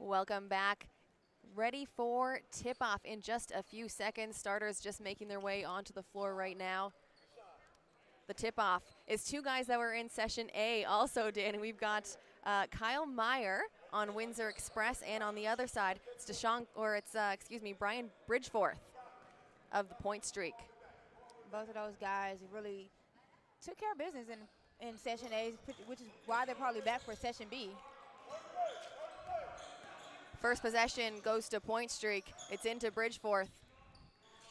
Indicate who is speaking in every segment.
Speaker 1: Welcome back. Ready for tip-off in just a few seconds. Starters just making their way onto the floor right now. The tip-off is two guys that were in session A also, Dan. We've got Kyle Meyer on Windsor Express, and on the other side, it's Brian Bridgeforth of the Point Streak.
Speaker 2: Both of those guys really took care of business in session A, which is why they're probably back for session B.
Speaker 1: First possession goes to Point Streak. It's into Bridgeforth.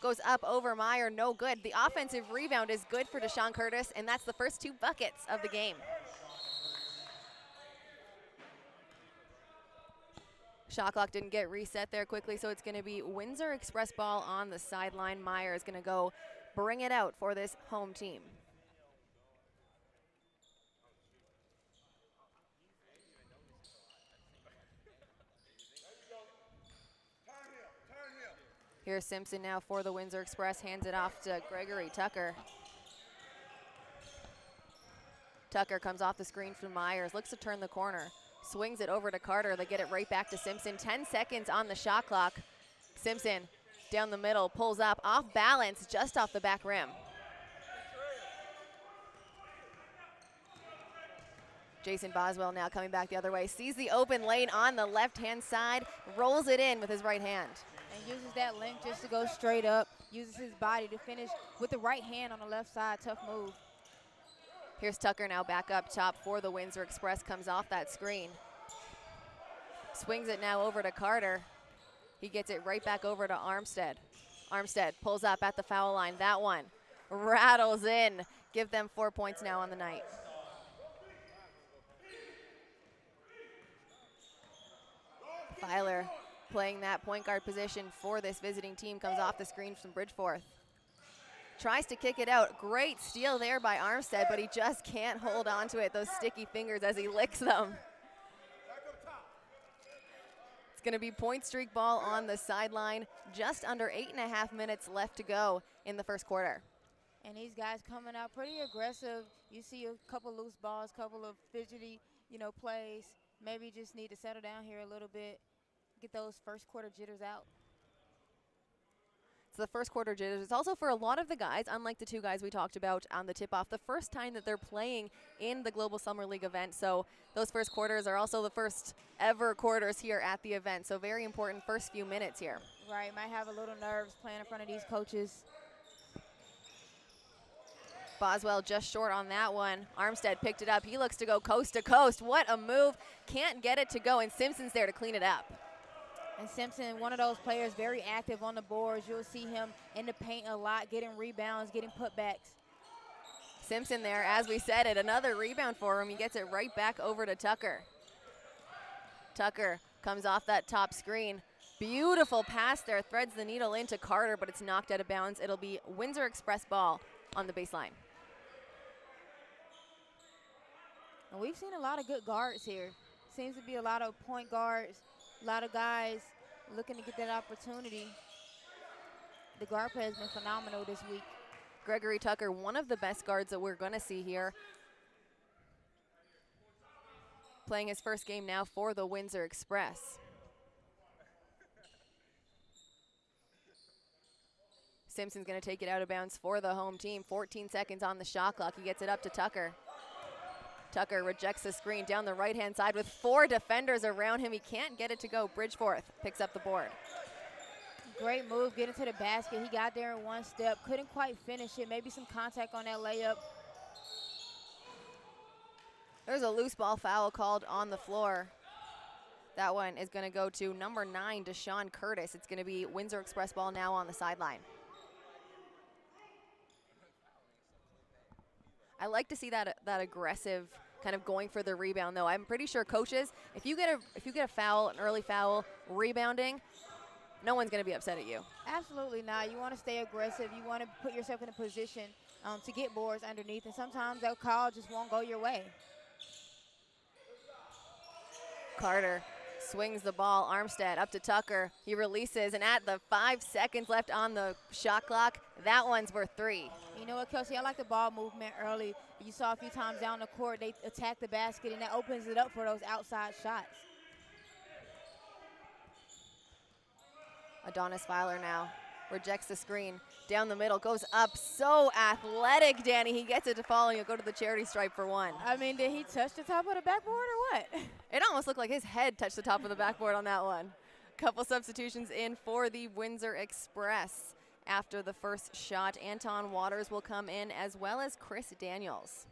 Speaker 1: Goes up over Meyer, no good. The offensive rebound is good for Deshaun Curtis, and that's the first 2 buckets of the game. Shot clock didn't get reset there quickly, so it's gonna be Windsor Express ball on the sideline. Meyer is gonna go bring it out for this home team. Here's Simpson now for the Windsor Express, hands it off to Gregory Tucker. Tucker comes off the screen from Myers, looks to turn the corner, swings it over to Carter. They get it right back to Simpson. 10 seconds on the shot clock. Simpson down the middle, pulls up, off balance, just off the back rim. Jason Boswell now coming back the other way, sees the open lane on the left-hand side, rolls it in with his right hand.
Speaker 2: And uses that length just to go straight up, uses his body to finish with the right hand on the left side. Tough move.
Speaker 1: Here's Tucker now back up top for the Windsor Express, comes off that screen. Swings it now over to Carter. He gets it right back over to Armstead. Armstead pulls up at the foul line. That one rattles in. Give them 4 points now on the night. Filer playing that point guard position for this visiting team, comes off the screen from Bridgeforth. Tries to kick it out. Great steal there by Armstead, but he just can't hold on to it. Those sticky fingers as he licks them. It's going to be Point Streak ball on the sideline. Just under 8.5 minutes left to go in the first quarter.
Speaker 2: And these guys coming out pretty aggressive. You see a couple loose balls, couple of fidgety, plays. Maybe just need to settle down here a little bit, get those first quarter jitters out.
Speaker 1: It's the first quarter jitters. It's also for a lot of the guys, unlike the 2 guys we talked about on the tip-off, the first time that they're playing in the Global Summer League event. So those first quarters are also the first ever quarters here at the event. So very important first few minutes here.
Speaker 2: Right, might have a little nerves playing in front of these coaches.
Speaker 1: Boswell just short on that one. Armstead picked it up. He looks to go coast to coast. What a move. Can't get it to go, and Simpson's there to clean it up.
Speaker 2: And Simpson, one of those players very active on the boards. You'll see him in the paint a lot, getting rebounds, getting putbacks.
Speaker 1: Simpson there, as we said it, another rebound for him. He gets it right back over to Tucker. Tucker comes off that top screen. Beautiful pass there, threads the needle into Carter, but it's knocked out of bounds. It'll be Windsor Express ball on the baseline.
Speaker 2: And we've seen a lot of good guards here. Seems to be a lot of point guards, a lot of guys looking to get that opportunity. The guard play has been phenomenal this week.
Speaker 1: Gregory Tucker, one of the best guards that we're going to see here. Playing his first game now for the Windsor Express. Simpson's going to take it out of bounds for the home team. 14 seconds on the shot clock. He gets it up to Tucker. Tucker rejects the screen down the right-hand side with 4 defenders around him. He can't get it to go. Bridgeforth picks up the board.
Speaker 2: Great move, getting to the basket. He got there in one step. Couldn't quite finish it. Maybe some contact on that layup.
Speaker 1: There's a loose ball foul called on the floor. That one is going to go to number 9, Deshaun Curtis. It's going to be Windsor Express ball now on the sideline. I like to see that aggressive kind of going for the rebound, though. I'm pretty sure coaches, if you get a foul, an early foul, rebounding, no one's going to be upset at you.
Speaker 2: Absolutely not. You want to stay aggressive. You want to put yourself in a position to get boards underneath, and sometimes that call just won't go your way.
Speaker 1: Carter swings the ball. Armstead up to Tucker. He releases, and at the 5 seconds left on the shot clock, that one's worth 3.
Speaker 2: You know what, Kelsey, I like the ball movement early. You saw a few times down the court, they attack the basket, and that opens it up for those outside shots.
Speaker 1: Adonis Filer now rejects the screen. Down the middle, goes up. So athletic, Danny. He gets it to fall, and he'll go to the charity stripe for one.
Speaker 2: I mean, did he touch the top of the backboard or what?
Speaker 1: It almost looked like his head touched the top of the backboard on that one. Couple substitutions in for the Windsor Express. After the first shot, Anton Waters will come in, as well as Chris Daniels.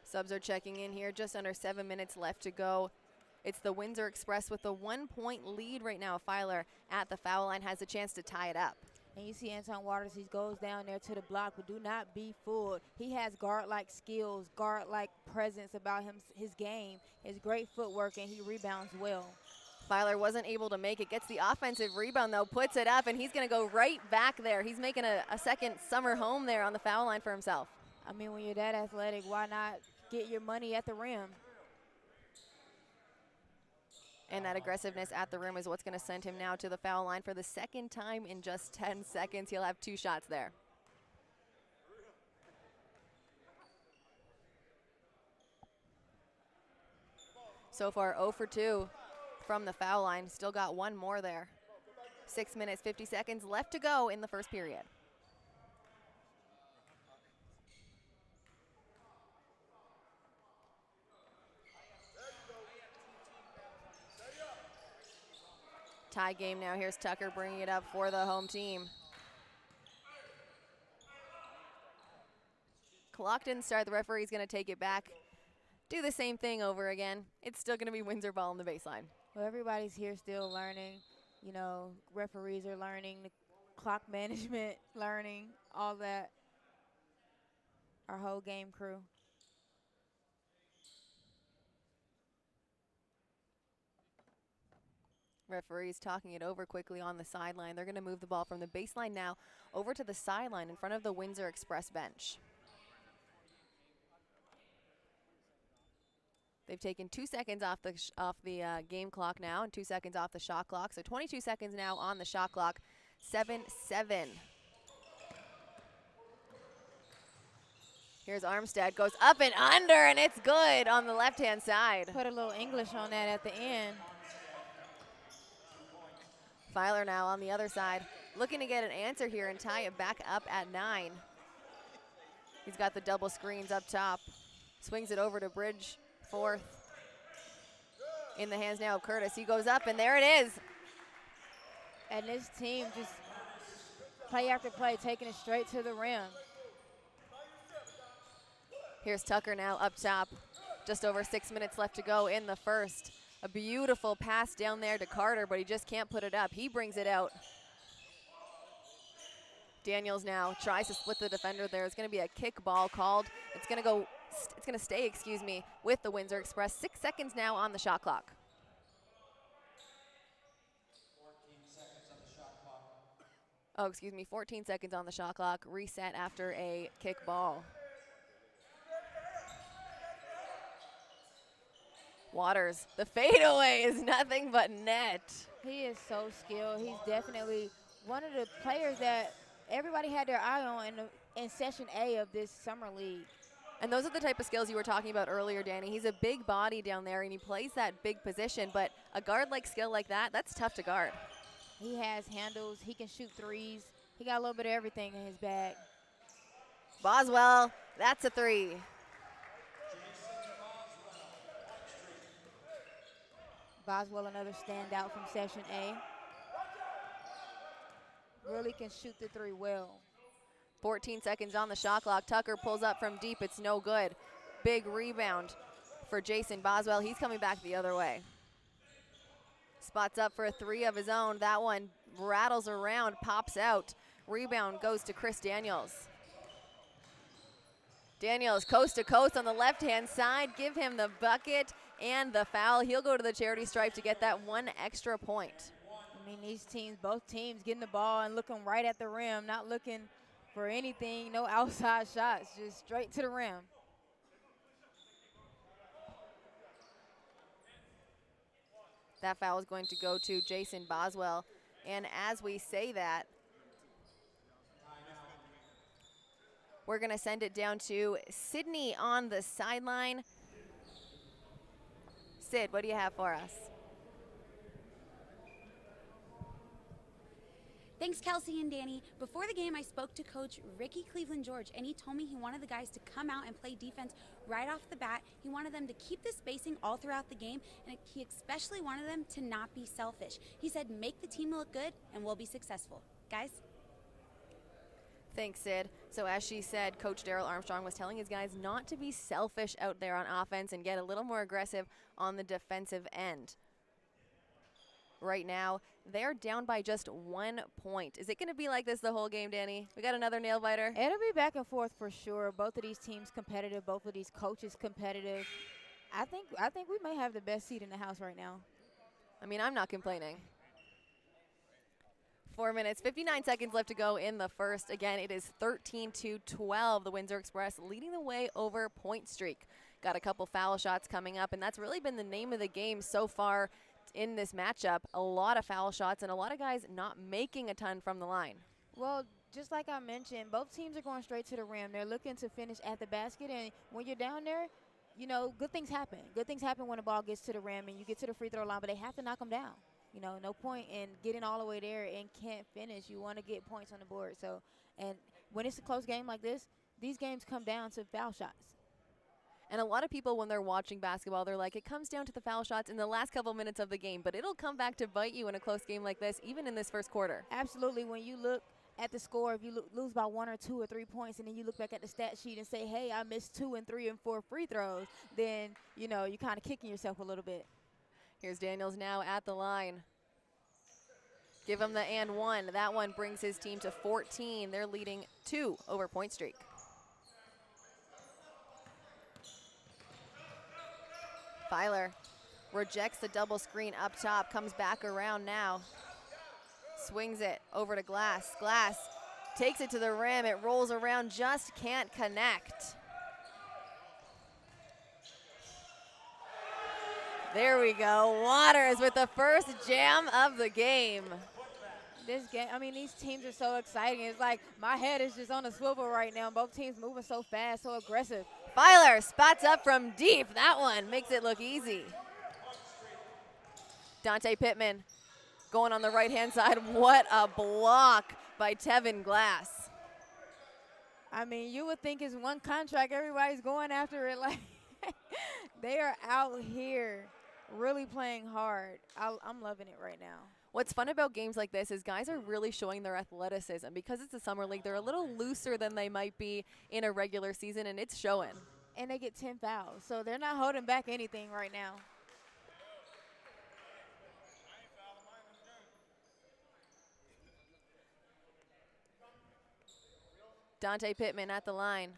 Speaker 1: Subs are checking in here, just under 7 minutes left to go. It's the Windsor Express with a 1-point lead right now. Filer at the foul line has a chance to tie it up.
Speaker 2: And you see Anton Waters, he goes down there to the block, but do not be fooled. He has guard-like skills, guard-like presence about him, his game. His great footwork, and he rebounds well.
Speaker 1: Filer wasn't able to make it, gets the offensive rebound though, puts it up, and he's gonna go right back there. He's making a second summer home there on the foul line for himself.
Speaker 2: I mean, when you're that athletic, why not get your money at the rim?
Speaker 1: And that aggressiveness at the rim is what's going to send him now to the foul line for the second time in just 10 seconds. He'll have 2 shots there. So far 0 for 2 from the foul line. Still got 1 more there. 6 minutes, 50 seconds left to go in the first period. Tie game now. Here's Tucker bringing it up for the home team. Clock didn't start. The referee's going to take it back. Do the same thing over again. It's still going to be Windsor ball on the baseline.
Speaker 2: Well, everybody's here still learning. You know, referees are learning, the clock management learning, all that. Our whole game crew.
Speaker 1: Referees talking it over quickly on the sideline. They're going to move the ball from the baseline now over to the sideline in front of the Windsor Express bench. They've taken 2 seconds off the game clock now and 2 seconds off the shot clock. So 22 seconds now on the shot clock. 7-7. Here's Armstead, goes up and under, and it's good on the left-hand side.
Speaker 2: Put a little English on that at the end.
Speaker 1: Filer now on the other side, looking to get an answer here and tie it back up at 9. He's got the double screens up top. Swings it over to Bridge, fourth. In the hands now of Curtis. He goes up, and there it is.
Speaker 2: And this team just play after play, taking it straight to the rim.
Speaker 1: Here's Tucker now up top. Just over 6 minutes left to go in the first. A beautiful pass down there to Carter, but he just can't put it up. He brings it out. Daniels now tries to split the defender there. It's going to be a kick ball called. It's going to stay, with the Windsor Express. 6 seconds now on the shot clock. 14 seconds on the shot clock. Reset after a kick ball. Waters, the fadeaway is nothing but net.
Speaker 2: He is so skilled. He's definitely one of the players that everybody had their eye on in Session A of this summer league.
Speaker 1: And those are the type of skills you were talking about earlier, Danny. He's a big body down there, and he plays that big position, but a guard-like skill like that, that's tough to guard.
Speaker 2: He has handles. He can shoot threes. He got a little bit of everything in his bag.
Speaker 1: Boswell, that's a 3.
Speaker 2: Boswell, another standout from Session A. Really can shoot the 3 well.
Speaker 1: 14 seconds on the shot clock. Tucker pulls up from deep. It's no good. Big rebound for Jason Boswell. He's coming back the other way. Spots up for a 3 of his own. That one rattles around, pops out. Rebound goes to Chris Daniels. Daniels coast to coast on the left-hand side. Give him the bucket and the foul. He'll go to the charity stripe to get that 1 extra point.
Speaker 2: I mean, these teams, both teams getting the ball and looking right at the rim, not looking for anything, no outside shots, just straight to the rim. That
Speaker 1: foul is going to go to Jason Boswell. And as we say that, we're going to send it down to Sydney on the sideline. Sid, what do you have for us?
Speaker 3: Thanks, Kelsey and Danny. Before the game, I spoke to Coach Ricky Cleveland-George, and he told me he wanted the guys to come out and play defense right off the bat. He wanted them to keep the spacing all throughout the game, and he especially wanted them to not be selfish. He said, make the team look good, and we'll be successful. Guys?
Speaker 1: Thanks, Sid. So as she said, Coach Daryl Armstrong was telling his guys not to be selfish out there on offense and get a little more aggressive on the defensive end. Right now, they're down by just 1 point. Is it going to be like this the whole game, Danny? We got another nail biter?
Speaker 2: It'll be back and forth for sure. Both of these teams competitive. Both of these coaches competitive. I think we may have the best seat in the house right now.
Speaker 1: I mean, I'm not complaining. 4 minutes, 59 seconds left to go in the first. Again, it is 13-12. The Windsor Express leading the way over Point Streak. Got a couple foul shots coming up, and that's really been the name of the game so far in this matchup. A lot of foul shots and a lot of guys not making a ton from the line.
Speaker 2: Well, just like I mentioned, both teams are going straight to the rim. They're looking to finish at the basket, and when you're down there, you know, good things happen. Good things happen when the ball gets to the rim and you get to the free throw line, but they have to knock them down. You know, no point in getting all the way there and can't finish. You want to get points on the board. So, and when it's a close game like this, these games come down to foul shots.
Speaker 1: And a lot of people, when they're watching basketball, they're like, it comes down to the foul shots in the last couple minutes of the game, but it'll come back to bite you in a close game like this, even in this first quarter.
Speaker 2: Absolutely. When you look at the score, if you lose by 1 or 2 or 3 points, and then you look back at the stat sheet and say, hey, I missed 2 and 3 and 4 free throws, then, you know, you're kind of kicking yourself a little bit.
Speaker 1: Here's Daniels now at the line. Give him the and one. That one brings his team to 14. They're leading 2 over Point Streak. Filer rejects the double screen up top, comes back around now. Swings it over to Glass. Glass takes it to the rim. It rolls around, just can't connect. There we go. Waters with the first jam of the game.
Speaker 2: This game, I mean, these teams are so exciting. It's like my head is just on a swivel right now. Both teams moving so fast, so aggressive.
Speaker 1: Filer spots up from deep. That one makes it look easy. Dante Pittman going on the right-hand side. What a block by Tevin Glass.
Speaker 2: I mean, you would think it's one contract. Everybody's going after it. Like they are out here really playing hard. I'm loving it right now.
Speaker 1: What's fun about games like this is guys are really showing their athleticism. Because it's a summer league, they're a little looser than they might be in a regular season, and it's showing.
Speaker 2: And they get 10 fouls, so they're not holding back anything right now.
Speaker 1: Dante Pittman at the line.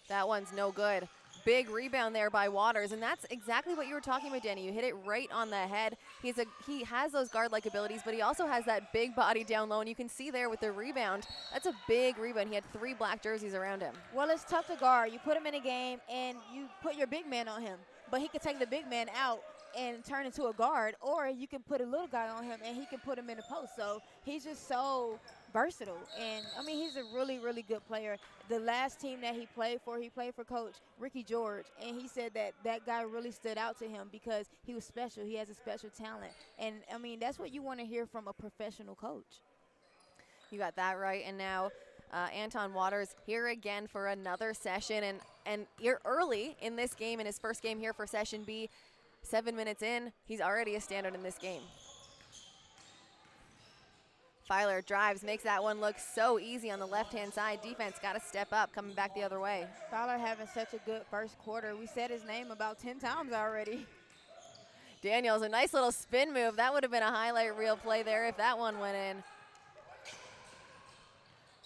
Speaker 1: That one's no good. Big rebound there by Waters, and that's exactly what you were talking about, Danny. You hit it right on the head. He has those guard-like abilities, but he also has that big body down low, and you can see there with the rebound, that's a big rebound. He had 3 black jerseys around him.
Speaker 2: Well, it's tough to guard. You put him in a game, and you put your big man on him, but he can take the big man out and turn into a guard, or you can put a little guy on him, and he can put him in the post. So he's just so versatile, and I mean, he's a really, really good player. The last team that he played for Coach Ricky George, and he said that guy really stood out to him because he was special. He has a special talent, and I mean, that's what you want to hear from a professional coach.
Speaker 1: You got that right, and now Anton Waters here again for another session, and you're early in this game, in his first game here for Session B. 7 minutes in, he's already a standard in this game. Filer drives, makes that one look so easy on the left-hand side. Defense got to step up, coming back the other way.
Speaker 2: Fowler having such a good first quarter. We said his name about 10 times already.
Speaker 1: Daniels, a nice little spin move. That would have been a highlight reel play there if that one went in.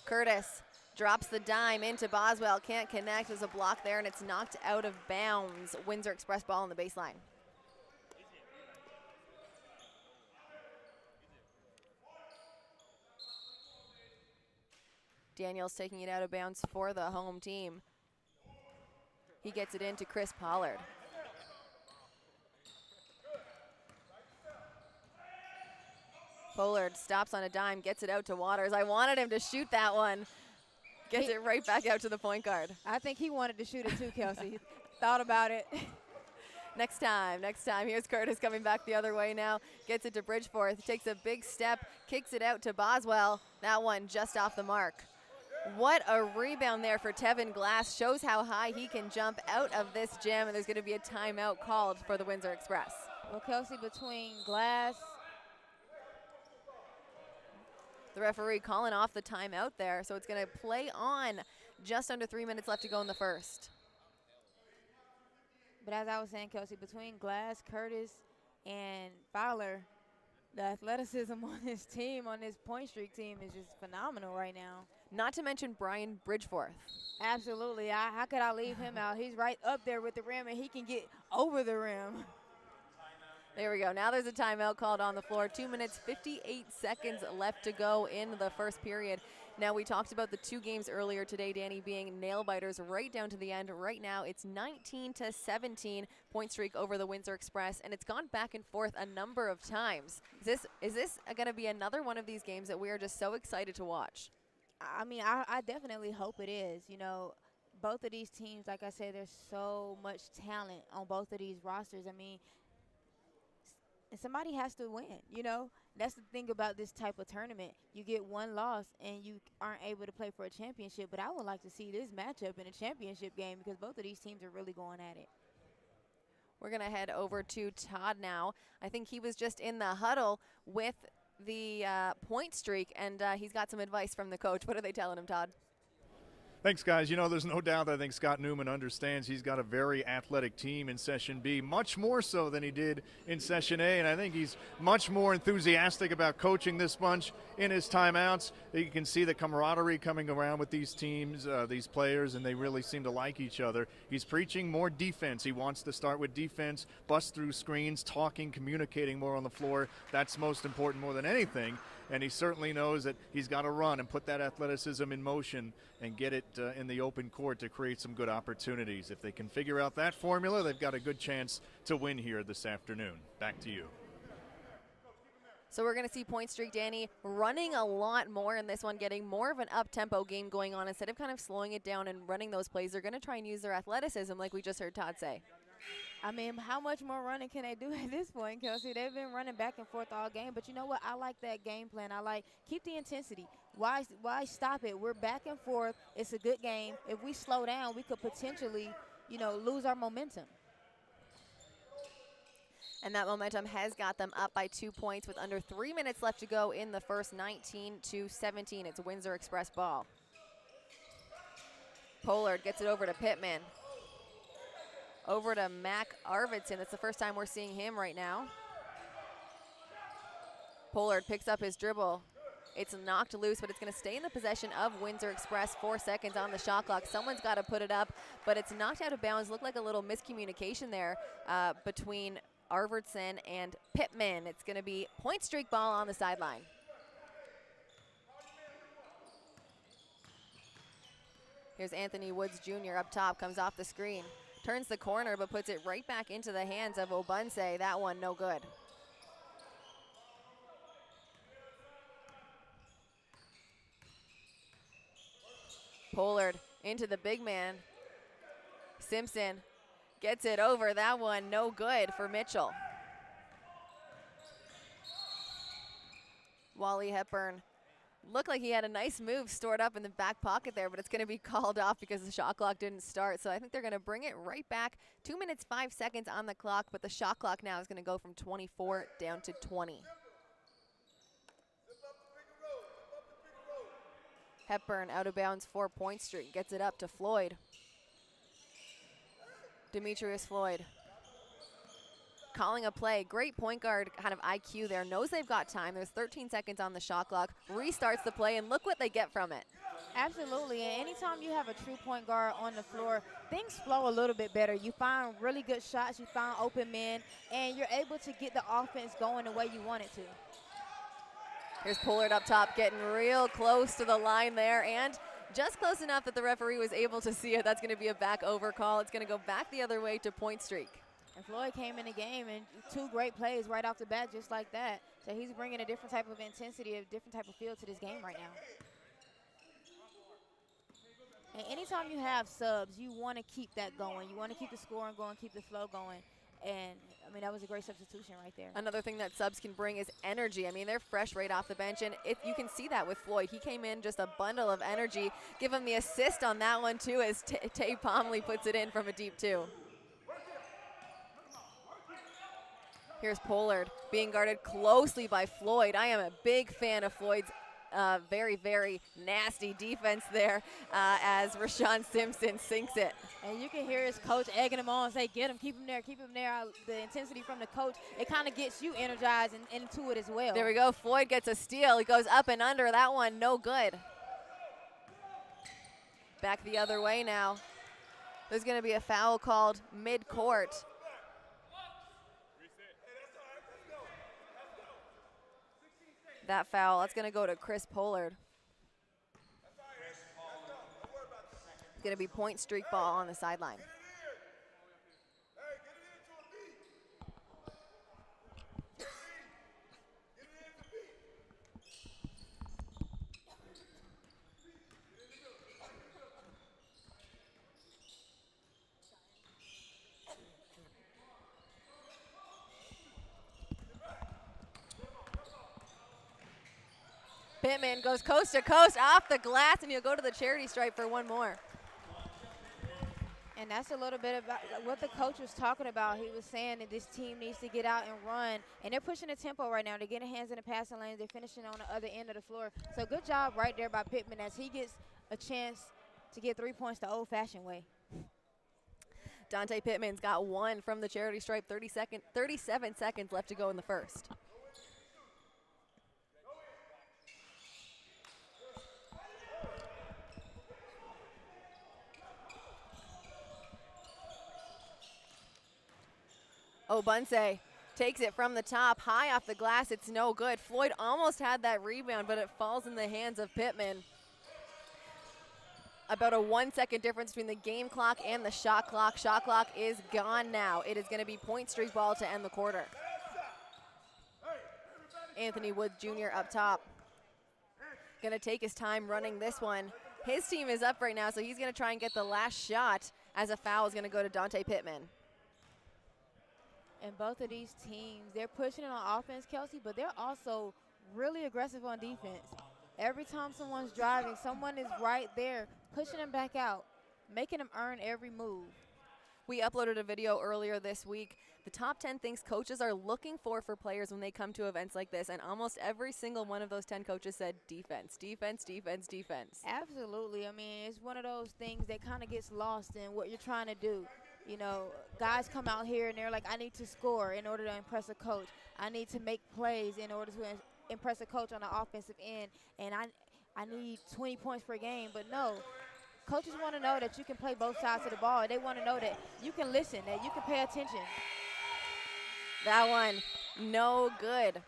Speaker 1: Curtis drops the dime into Boswell. Can't connect. There's a block there, and it's knocked out of bounds. Windsor Express ball on the baseline. Daniels taking it out of bounds for the home team. He gets it into Chris Pollard. Pollard stops on a dime, gets it out to Waters. I wanted him to shoot that one. Gets it right back out to the point guard.
Speaker 2: I think he wanted to shoot it too, Kelsey. Thought about it.
Speaker 1: Next time. Here's Curtis coming back the other way now. Gets it to Bridgeforth, takes a big step, kicks it out to Boswell. That one just off the mark. What a rebound there for Tevin Glass. Shows how high he can jump out of this gym, and there's going to be a timeout called for the Windsor Express.
Speaker 2: Well, Kelsey, between Glass.
Speaker 1: The referee calling off the timeout there, so it's going to play on. Just under 3 minutes left to go in the first.
Speaker 2: But as I was saying, Kelsey, between Glass, Curtis, and Fowler, the athleticism on this team, on this point streak team, is just phenomenal right now.
Speaker 1: Not to mention Brian Bridgeforth.
Speaker 2: Absolutely. How could I leave him out? He's right up there with the rim, and he can get over the rim.
Speaker 1: There we go. Now there's a timeout called on the floor. 2 minutes, 58 seconds left to go in the first period. Now, we talked about the two games earlier today, Danny, being nail-biters right down to the end. Right now, it's 19-17 point streak over the Windsor Express, and it's gone back and forth a number of times. Is this going to be another one of these games that we are just so excited to watch?
Speaker 2: I mean, I definitely hope it is. You know, both of these teams, like I said, there's so much talent on both of these rosters. I mean, and somebody has to win, you know. That's the thing about this type of tournament. You get one loss and you aren't able to play for a championship. But I would like to see this matchup in a championship game because both of these teams are really going at it.
Speaker 1: We're going to head over to Todd now. I think he was just in the huddle with the point streak, and he's got some advice from the coach. What are they telling him, Todd?
Speaker 4: Thanks, guys. You know, there's no doubt that I think Scott Newman understands he's got a very athletic team in Session B, much more so than he did in Session A, and I think he's much more enthusiastic about coaching this bunch in his timeouts. You can see the camaraderie coming around with these teams, these players, and they really seem to like each other. He's preaching more defense. He wants to start with defense, bust through screens, talking, communicating more on the floor. That's most important more than anything. And he certainly knows that he's got to run and put that athleticism in motion and get it in the open court to create some good opportunities. If they can figure out that formula, they've got a good chance to win here this afternoon. Back to you.
Speaker 1: So we're going to see point streak, Danny, running a lot more in this one, getting more of an up-tempo game going on. Instead of kind of slowing it down and running those plays, they're going to try and use their athleticism like we just heard Todd say.
Speaker 2: I mean, how much more running can they do at this point, Kelsey? They've been running back and forth all game. But you know what? I like that game plan. I like keep the intensity. Why stop it? We're back and forth. It's a good game. If we slow down, we could potentially, you know, lose our momentum.
Speaker 1: And that momentum has got them up by 2 points with under 3 minutes left to go in the first. 19-17. It's a Windsor Express ball. Pollard gets it over to Pittman. Over to Mac Arvidsson. That's the first time we're seeing him right now. Pollard picks up his dribble. It's knocked loose, but it's going to stay in the possession of Windsor Express. 4 seconds on the shot clock. Someone's got to put it up, but it's knocked out of bounds. Looked like a little miscommunication there between Arvidsson and Pittman. It's going to be point streak ball on the sideline. Here's Anthony Woods Jr. up top, comes off the screen. Turns the corner, but puts it right back into the hands of Obunse. That one no good. Pollard into the big man. Simpson gets it over. That one no good for Mitchell. Wally Hepburn looked like he had a nice move stored up in the back pocket there, but it's going to be called off because the shot clock didn't start. So I think they're going to bring it right back. 2 minutes, 5 seconds on the clock, but the shot clock now is going to go from 24 down to 20. Hepburn out of bounds, 4 point streak. Gets it up to Floyd. Demetrius Floyd. Calling a play. Great point guard kind of IQ there. Knows they've got time. There's 13 seconds on the shot clock. Restarts the play, and look what they get from it.
Speaker 2: Absolutely, and anytime you have a true point guard on the floor, things flow a little bit better. You find really good shots, you find open men, and you're able to get the offense going the way you want it to.
Speaker 1: Here's Pollard up top, getting real close to the line there, and Just close enough that the referee was able to see it. That's going to be a back over call. It's going to go back the other way to point streak.
Speaker 2: And Floyd came in the game and 2 great plays right off the bat just like that. So he's bringing a different type of intensity, a different type of feel to this game right now. And anytime you have subs, you want to keep that going. You want to keep the scoring going, keep the flow going. And, I mean, that was a great substitution right there.
Speaker 1: Another thing that subs can bring is energy. I mean, they're fresh right off the bench, and you can see that with Floyd. He came in just a bundle of energy. Give him the assist on that one, too, as Tay Pomley puts it in from a deep 2. Here's Pollard being guarded closely by Floyd. I am a big fan of Floyd's very, very nasty defense there as Rashawn Simpson sinks it.
Speaker 2: And you can hear his coach egging him on, say, get him, keep him there, keep him there. The intensity from the coach, it kind of gets you energized and into it as well.
Speaker 1: There we go. Floyd gets a steal. He goes up and under. That one, no good. Back the other way now. There's going to be a foul called mid-court. That foul, that's going to go to Chris Pollard. It's going to be point streak ball on the sideline. Pittman goes coast to coast off the glass, and he'll go to the charity stripe for one more.
Speaker 2: And that's a little bit about what the coach was talking about. He was saying that this team needs to get out and run. And they're pushing the tempo right now. They're getting hands in the passing lanes. They're finishing on the other end of the floor. So good job right there by Pittman as he gets a chance to get 3 points the old-fashioned way.
Speaker 1: Dante Pittman's got 1 from the charity stripe. 37 seconds left to go in the first. Obunse takes it from the top, high off the glass. It's no good. Floyd almost had that rebound, but it falls in the hands of Pittman. About a 1 second difference between the game clock and the shot clock. Shot clock is gone now. It is going to be point streak ball to end the quarter. Anthony Wood Jr. up top. Going to take his time running this one. His team is up right now, so he's going to try and get the last shot as a foul is going to go to Dante Pittman.
Speaker 2: And both of these teams, they're pushing it on offense, Kelsey, but they're also really aggressive on defense. Every time someone's driving, someone is right there pushing them back out, making them earn every move.
Speaker 1: We uploaded a video earlier this week. The top 10 things coaches are looking for players when they come to events like this, and almost every single one of those 10 coaches said defense, defense, defense, defense.
Speaker 2: Absolutely. I mean, it's one of those things that kind of gets lost in what you're trying to do. You know, guys come out here and they're like, I need to score in order to impress a coach. I need to make plays in order to impress a coach on the offensive end, and I need 20 points per game. But no, coaches want to know that you can play both sides of the ball. They want to know that you can listen, that you can pay attention.
Speaker 1: That one, no good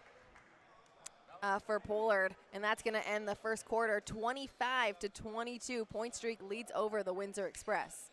Speaker 1: for Pollard, and that's going to end the first quarter. 25-22, point streak leads over the Windsor Express.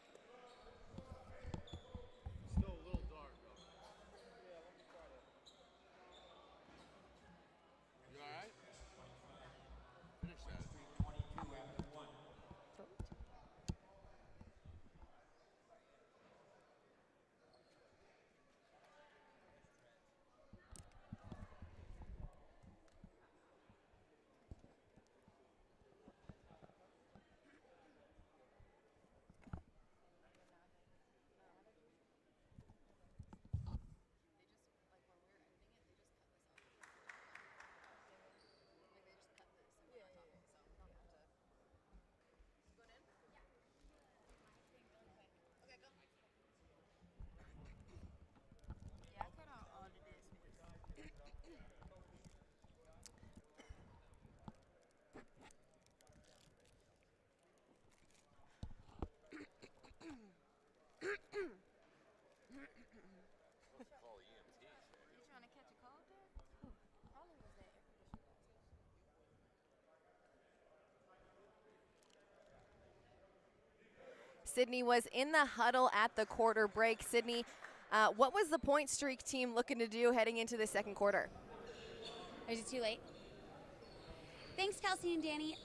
Speaker 1: Sydney was in the huddle at the quarter break. Sydney, what was the point streak team looking to do heading into the second quarter?
Speaker 3: Is it too late? Thanks, Kelsey and Danny.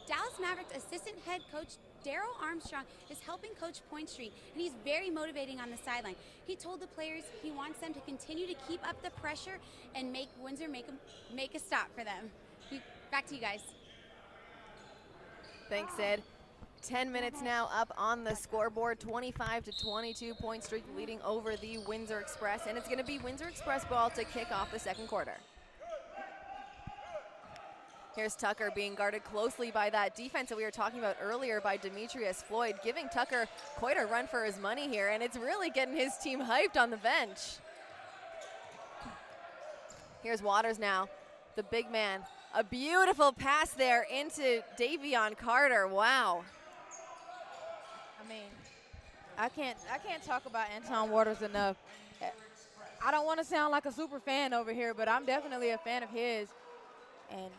Speaker 3: Dallas Mavericks assistant head coach Daryl Armstrong is helping coach Point Street, and he's very motivating on the sideline. He told the players he wants them to continue to keep up the pressure and make Windsor make a stop for them. Back to you guys.
Speaker 1: Thanks, Sid. 10 minutes now up on the scoreboard, 25-22 Point Street leading over the Windsor Express, and it's going to be Windsor Express ball to kick off the second quarter. Here's Tucker being guarded closely by that defense that we were talking about earlier by Demetrius Floyd, giving Tucker quite a run for his money here, and it's really getting his team hyped on the bench. Here's Waters now, the big man. A beautiful pass there into Davion Carter. Wow.
Speaker 2: I mean, I can't talk about Anton Waters enough. I don't want to sound like a super fan over here, but I'm definitely a fan of his. And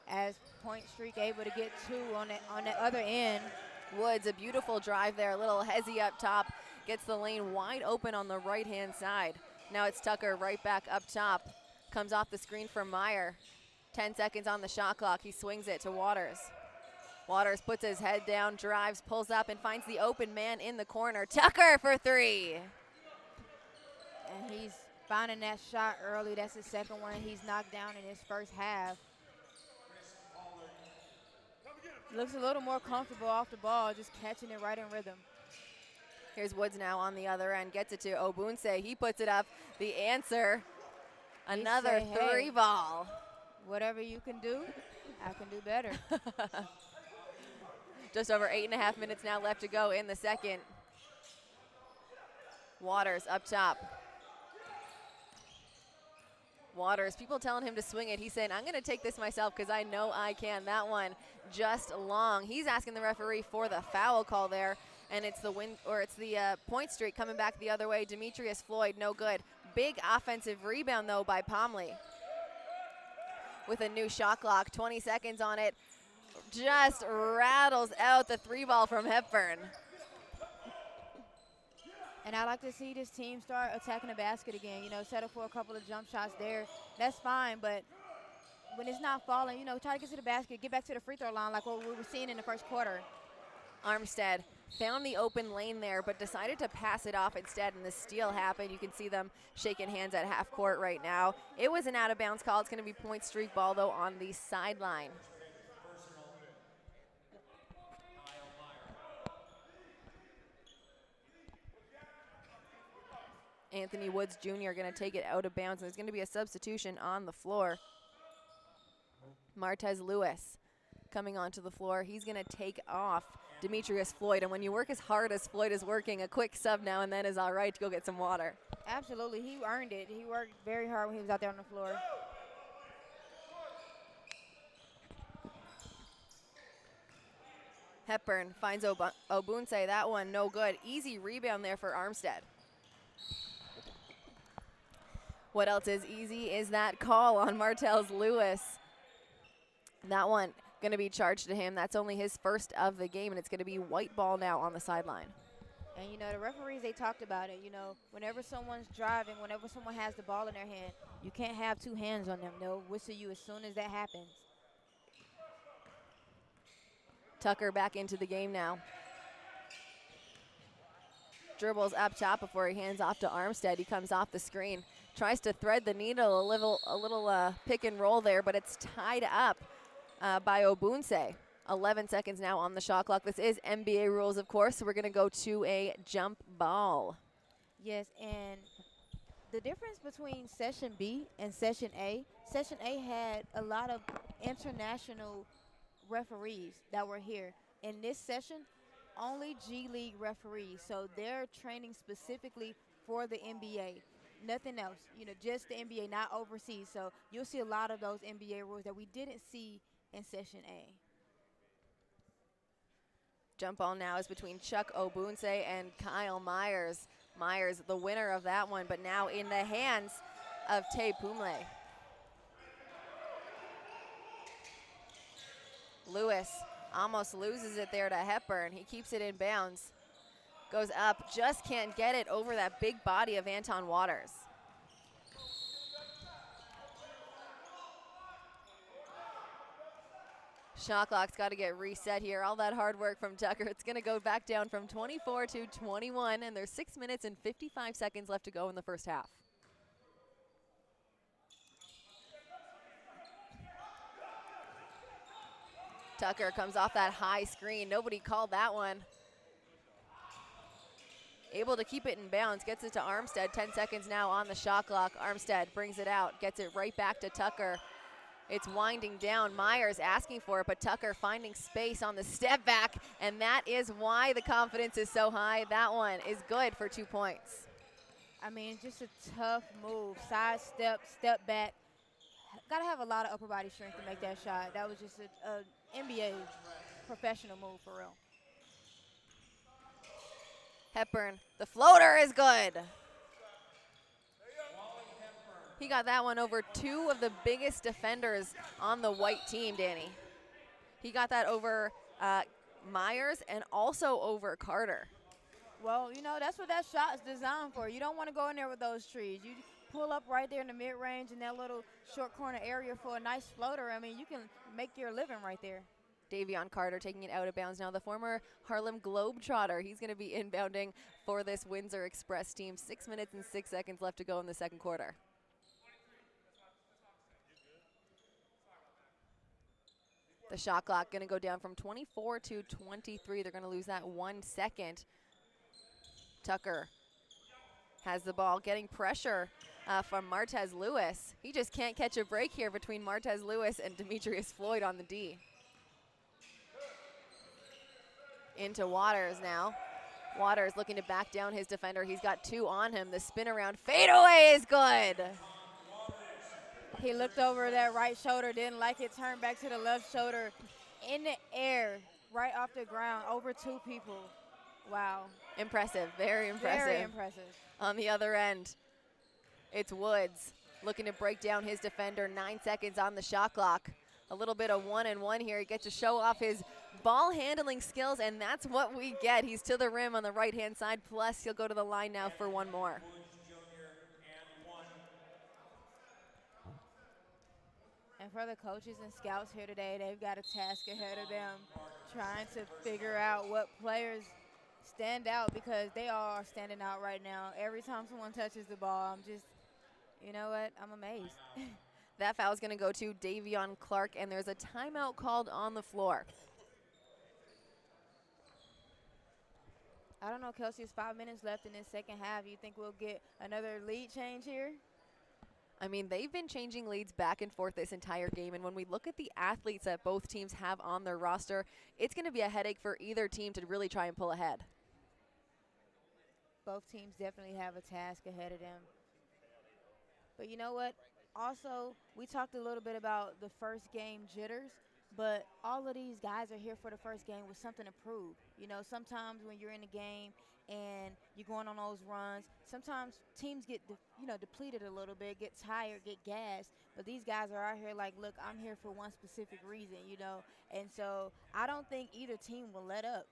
Speaker 2: as Point Streak able to get two on the other end.
Speaker 1: Woods, a beautiful drive there, a little hezzy up top, gets the lane wide open on the right-hand side. Now it's Tucker right back up top. Comes off the screen from Meyer. 10 seconds on the shot clock. He swings it to Waters. Waters puts his head down, drives, pulls up, and finds the open man in the corner. Tucker for three.
Speaker 2: And he's finding that shot early. That's the second one he's knocked down in his first half. Looks a little more comfortable off the ball, just catching it right in rhythm.
Speaker 1: Here's Woods now on the other end, gets it to Obunse. He puts it up. The answer, another
Speaker 2: say, hey,
Speaker 1: three ball.
Speaker 2: Whatever you can do, I can do better.
Speaker 1: Just over 8.5 minutes now left to go in the second. Waters up top. Waters, people telling him to swing it. He's saying, I'm going to take this myself because I know I can. That one just long. He's asking the referee for the foul call there, and it's the Point Streak coming back the other way. Demetrius Floyd, no good. Big offensive rebound, though, by Pomley. With a new shot clock, 20 seconds on it. Just rattles out the three ball from Hepburn.
Speaker 2: And I like to see this team start attacking the basket again. You know, settle for a couple of jump shots there. That's fine, but when it's not falling, you know, try to get to the basket, get back to the free throw line like what we were seeing in the first quarter.
Speaker 1: Armstead found the open lane there, but decided to pass it off instead, and the steal happened. You can see them shaking hands at half court right now. It was an out of bounds call. It's going to be Point Streak ball, though, on the sideline. Anthony Woods Jr. going to take it out of bounds, and there's going to be a substitution on the floor. Martez Lewis coming onto the floor. He's going to take off Demetrius Floyd, and when you work as hard as Floyd is working, a quick sub now and then is all right to go get some water.
Speaker 2: Absolutely. He earned it. He worked very hard when he was out there on the floor.
Speaker 1: Hepburn finds Obunse. That one no good. Easy rebound there for Armstead. What else is easy is that call on Martez Lewis. That one going to be charged to him. That's only his first of the game, and it's going to be white ball now on the sideline.
Speaker 2: And, you know, the referees, they talked about it. You know, whenever someone's driving, whenever someone has the ball in their hand, you can't have two hands on them. They'll whistle you as soon as that happens.
Speaker 1: Tucker back into the game now. Dribbles up top before he hands off to Armstead. He comes off the screen. Tries to thread the needle, a little pick and roll there, but it's tied up by Obunse. 11 seconds now on the shot clock. This is NBA rules, of course, so we're going to go to a jump ball.
Speaker 2: Yes, and the difference between Session B and Session A had a lot of international referees that were here. In this session, only G League referees, so they're training specifically for the NBA. Nothing else, you know, just the NBA, not overseas. So you'll see a lot of those NBA rules that we didn't see in Session A.
Speaker 1: Jump ball now is between Chuck Obunse and Kyle Myers. Myers, the winner of that one, but now in the hands of Tay Pumle. Lewis almost loses it there to Hepburn. He keeps it in bounds. Goes up, just can't get it over that big body of Anton Waters. Shot clock's got to get reset here. All that hard work from Tucker. It's going to go back down from 24 to 21, and there's 6 minutes and 55 seconds left to go in the first half. Tucker comes off that high screen. Nobody called that one. Able to keep it in bounds, gets it to Armstead. 10 seconds now on the shot clock. Armstead brings it out, gets it right back to Tucker. It's winding down. Myers asking for it, but Tucker finding space on the step back, and that is why the confidence is so high. That one is good for 2 points.
Speaker 2: I mean, just a tough move. Side step, step back. Got to have a lot of upper body strength to make that shot. That was just an NBA professional move for real.
Speaker 1: Hepburn, the floater is good. He got that one over two of the biggest defenders on the white team, Danny. He got that over Myers and also over Carter.
Speaker 2: Well, you know, that's what that shot's designed for. You don't want to go in there with those trees. You pull up right there in the mid-range in that little short corner area for a nice floater. I mean, you can make your living right there.
Speaker 1: Davion Carter taking it out of bounds now. The former Harlem Globetrotter. He's going to be inbounding for this Windsor Express team. 6 minutes and 6 seconds left to go in the second quarter. The shot clock going to go down from 24 to 23. They're going to lose that 1 second. Tucker has the ball, getting pressure from Martez Lewis. He just can't catch a break here between Martez Lewis and Demetrius Floyd on the D. Into Waters now. Waters looking to back down his defender. He's got two on him. The spin around fadeaway is good.
Speaker 2: He looked over that right shoulder, didn't like it, turned back to the left shoulder. In the air, right off the ground, over two people. Wow.
Speaker 1: Impressive, very impressive.
Speaker 2: Very impressive.
Speaker 1: On the other end, it's Woods looking to break down his defender. 9 seconds on the shot clock. A little bit of 1-and-1 here. He gets to show off his ball handling skills, and that's what we get. He's to the rim on the right-hand side, plus he'll go to the line now for one more.
Speaker 2: And for the coaches and scouts here today, they've got a task ahead of them trying to figure out what players stand out, because they all are standing out right now. Every time someone touches the ball, I'm just, you know what, I'm amazed.
Speaker 1: That foul is going to go to Davion Clark, and there's a timeout called on the floor.
Speaker 2: I don't know, Kelsey, it's 5 minutes left in this second half. You think we'll get another lead change here?
Speaker 1: I mean, they've been changing leads back and forth this entire game, and when we look at the athletes that both teams have on their roster, it's going to be a headache for either team to really try and pull ahead.
Speaker 2: Both teams definitely have a task ahead of them. But you know what? Also, we talked a little bit about the first game jitters, but all of these guys are here for the first game with something to prove. You know, sometimes when you're in a game and you're going on those runs, sometimes teams get depleted a little bit, get tired, get gassed. But these guys are out here like, look, I'm here for one specific reason, you know. And so I don't think either team will let up.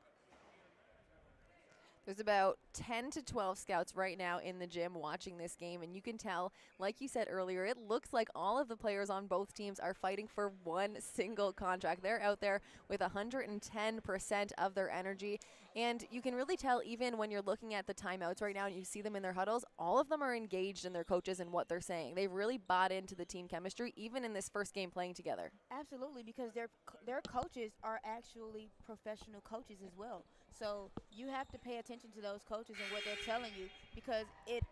Speaker 1: There's about 10 to 12 scouts right now in the gym watching this game, and you can tell, like you said earlier, it looks like all of the players on both teams are fighting for one single contract. They're out there with 110% of their energy, and you can really tell even when you're looking at the timeouts right now and you see them in their huddles, all of them are engaged in their coaches and what they're saying. They've really bought into the team chemistry, even in this first game playing together.
Speaker 2: Absolutely, because their coaches are actually professional coaches as well. So you have to pay attention to those coaches and what they're telling you, because it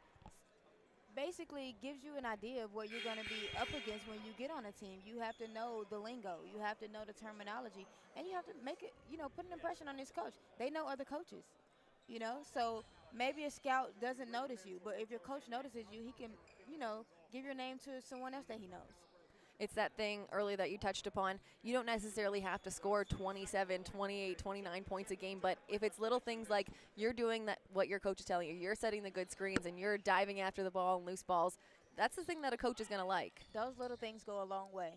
Speaker 2: basically gives you an idea of what you're going to be up against when you get on a team. You have to know the lingo. You have to know the terminology. And you have to make it, put an impression on this coach. They know other coaches, So maybe a scout doesn't notice you, but if your coach notices you, he can, give your name to someone else that he knows.
Speaker 1: It's that thing earlier that you touched upon. You don't necessarily have to score 27, 28, 29 points a game, but if it's little things like you're doing that, what your coach is telling you, you're setting the good screens and you're diving after the ball and loose balls, that's the thing that a coach is going to like.
Speaker 2: Those little things go a long way.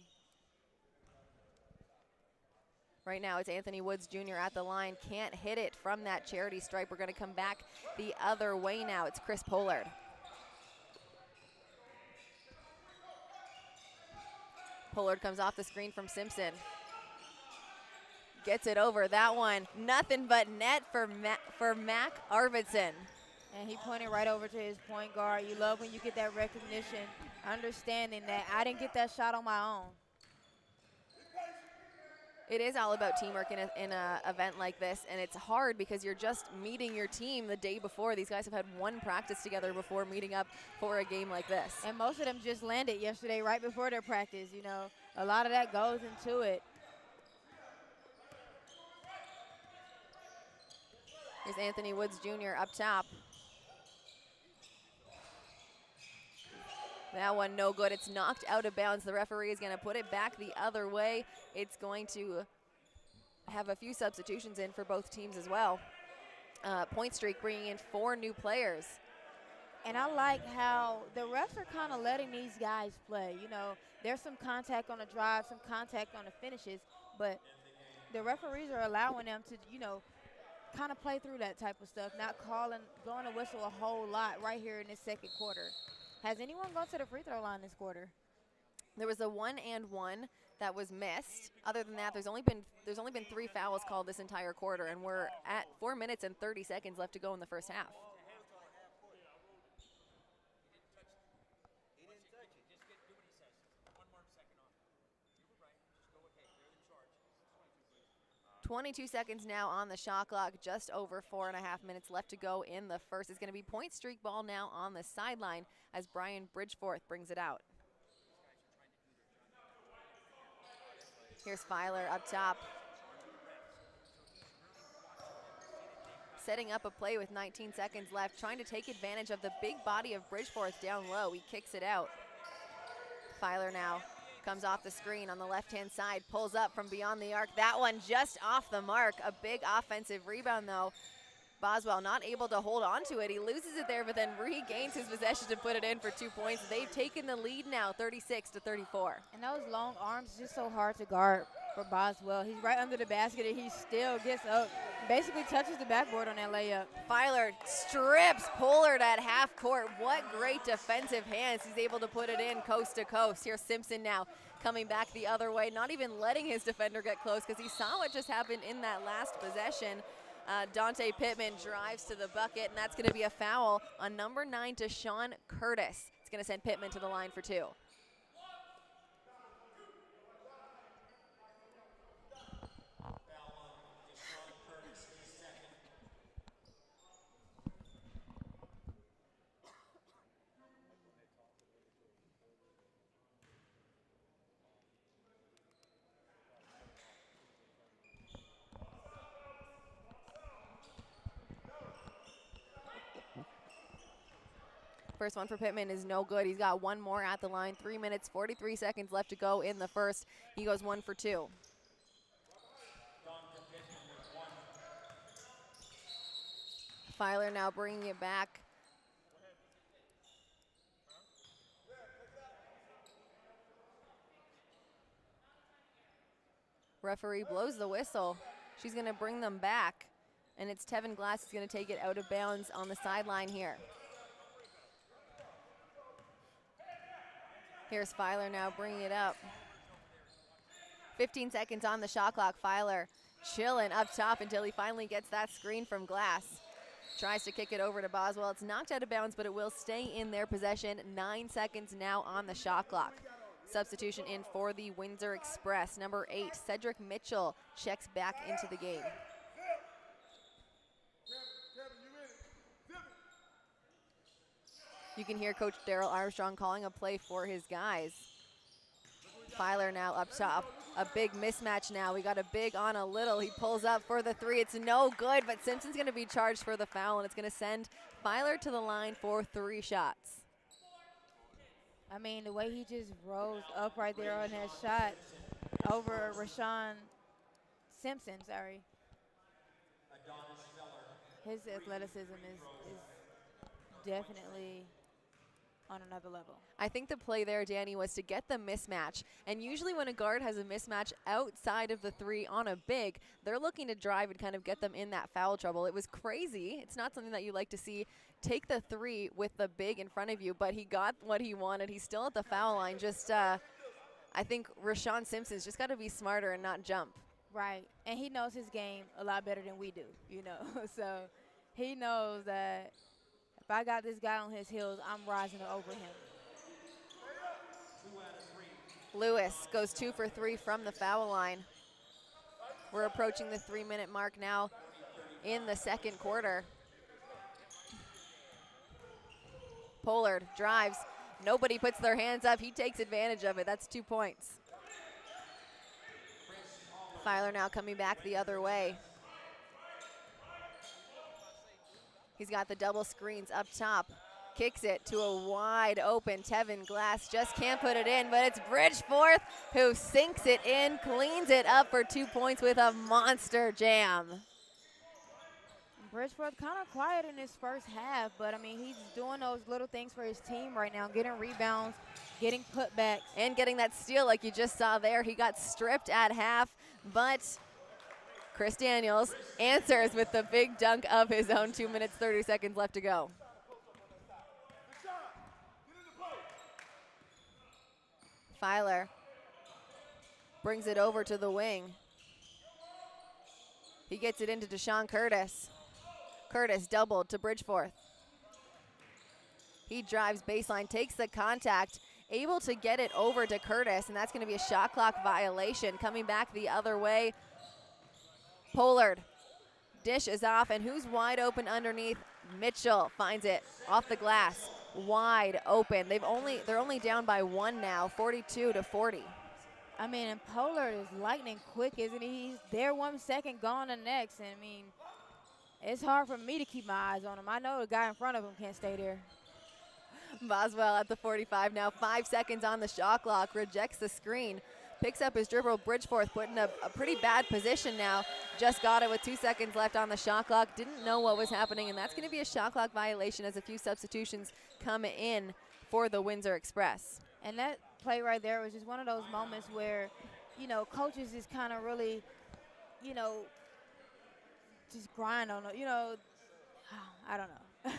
Speaker 1: Right now it's Anthony Woods Jr. at the line. Can't hit it from that charity stripe. We're going to come back the other way now. It's Chris Pollard. Pollard comes off the screen from Simpson. Gets it over. That one, nothing but net for Mac Arvidsson.
Speaker 2: And he pointed right over to his point guard. You love when you get that recognition, understanding that I didn't get that shot on my own.
Speaker 1: It is all about teamwork in an event like this, and it's hard because you're just meeting your team the day before. These guys have had one practice together before meeting up for a game like this.
Speaker 2: And most of them just landed yesterday right before their practice, you know. A lot of that goes into it.
Speaker 1: Here's Anthony Woods Jr. up top. That one no good. It's knocked out of bounds. The referee is going to put it back the other way. It's going to have a few substitutions in for both teams as well. Point streak bringing in 4 new players.
Speaker 2: And I like how the refs are kind of letting these guys play. You know, there's some contact on the drive, some contact on the finishes, but the referees are allowing them to, you know, kind of play through that type of stuff, not blowing a whistle a whole lot right here in this second quarter. Has anyone gone to the free throw line this quarter?
Speaker 1: There was a 1-and-1 that was missed. Other than that, there's only been 3 fouls called this entire quarter, and we're at 4 minutes and 30 seconds left to go in the first half.
Speaker 5: He didn't touch it. Just do what he says. 1 more second off. You were right. Just go ahead. They're in charge.
Speaker 1: 22 seconds now on the shot clock, just over 4.5 minutes left to go in the first. It's going to be point streak ball now on the sideline as Brian Bridgeforth brings it out. Here's Filer up top. Setting up a play with 19 seconds left, trying to take advantage of the big body of Bridgeforth down low. He kicks it out. Filer now comes off the screen on the left-hand side, pulls up from beyond the arc. That one just off the mark. A big offensive rebound, though. Boswell not able to hold on to it. He loses it there, but then regains his possession to put it in for 2 points. They've taken the lead now, 36-34.
Speaker 2: And those long arms just so hard to guard for Boswell. He's right under the basket, and he still gets up, basically touches the backboard on that layup.
Speaker 1: Filer strips Pollard at half court. What great defensive hands. He's able to put it in coast to coast. Here's Simpson now coming back the other way, not even letting his defender get close because he saw what just happened in that last possession. Dante Pittman drives to the bucket, and that's going to be a foul on number 9 to Sean Curtis. It's going to send Pittman to the line for 2. First one for Pittman is no good. He's got one more at the line. 3 minutes, 43 seconds left to go in the first. He goes 1 for 2. Filer now bringing it back. Referee blows the whistle. She's going to bring them back, and it's Tevin Glass who's going to take it out of bounds on the sideline here. Here's Filer now bringing it up. 15 seconds on the shot clock. Filer chilling up top until he finally gets that screen from Glass. Tries to kick it over to Boswell. It's knocked out of bounds, but it will stay in their possession. 9 seconds now on the shot clock. Substitution in for the Windsor Express. Number 8, Cedric Mitchell checks back into the game. You can hear Coach Daryl Armstrong calling a play for his guys. Filer now up top. A big mismatch now. We got a big on a little. He pulls up for the 3. It's no good, but Simpson's going to be charged for the foul, and it's going to send Filer to the line for 3 shots.
Speaker 2: I mean, the way he just rose up right there on that shot over Rashawn Simpson, sorry. His athleticism is definitely on another level.
Speaker 1: I think the play there, Danny, was to get the mismatch. And usually when a guard has a mismatch outside of the three on a big, they're looking to drive and kind of get them in that foul trouble. It was crazy. It's not something that you like to see. Take the three with the big in front of you, but he got what he wanted. He's still at the foul line. Just, I think Rashawn Simpson's just got to be smarter and not jump.
Speaker 2: Right, and he knows his game a lot better than we do, you know. So he knows that if I got this guy on his heels, I'm rising over him.
Speaker 1: Lewis goes 2 for 3 from the foul line. We're approaching the 3-minute mark now in the second quarter. Pollard drives. Nobody puts their hands up. He takes advantage of it. That's 2 points. Filer now coming back the other way. He's got the double screens up top. Kicks it to a wide open Tevin Glass. Just can't put it in, but it's Bridgeforth who sinks it in, cleans it up for 2 points with a monster jam.
Speaker 2: Bridgeforth kind of quiet in his first half, but, I mean, he's doing those little things for his team right now, getting rebounds, getting putbacks.
Speaker 1: And getting that steal like you just saw there. He got stripped at half, but Chris Daniels answers with the big dunk of his own. 2 minutes, 30 seconds left to go. Filer brings it over to the wing. He gets it into Deshaun Curtis. Curtis doubled to Bridgeforth. He drives baseline, takes the contact, able to get it over to Curtis, and that's going to be a shot clock violation. Coming back the other way, Pollard. Dish is off, and who's wide open underneath? Mitchell finds it off the glass. Wide open. They're only down by 1 now, 42 to 40.
Speaker 2: I mean, and Pollard is lightning quick, isn't he? He's there 1 second, gone the next. And, I mean, it's hard for me to keep my eyes on him. I know the guy in front of him can't stay there.
Speaker 1: Boswell at the 45 now, 5 seconds on the shot clock, rejects the screen, picks up his dribble. Bridgeforth put in a pretty bad position now. Just got it with 2 seconds left on the shot clock. Didn't know what was happening, and that's going to be a shot clock violation as a few substitutions come in for the Windsor Express.
Speaker 2: And that play right there was just one of those moments where, you know, coaches just kind of really, you know, just grind on it. You know, I don't know.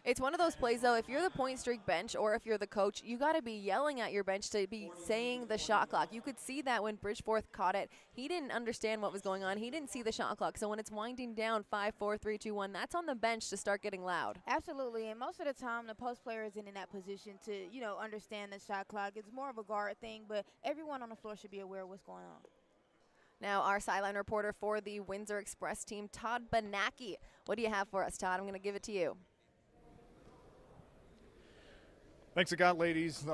Speaker 1: It's one of those plays, though, if you're the point streak bench or if you're the coach, you got to be yelling at your bench to be saying the shot clock. You could see that when Bridgeforth caught it. He didn't understand what was going on. He didn't see the shot clock. So when it's winding down 5, 4, 3, 2, 1, that's on the bench to start getting loud.
Speaker 2: Absolutely, and most of the time the post player isn't in that position to, you know, understand the shot clock. It's more of a guard thing, but everyone on the floor should be aware of what's going on.
Speaker 1: Now our sideline reporter for the Windsor Express team, Todd Benacki. What do you have for us, Todd? I'm going to give it to you.
Speaker 4: Thanks a lot, ladies.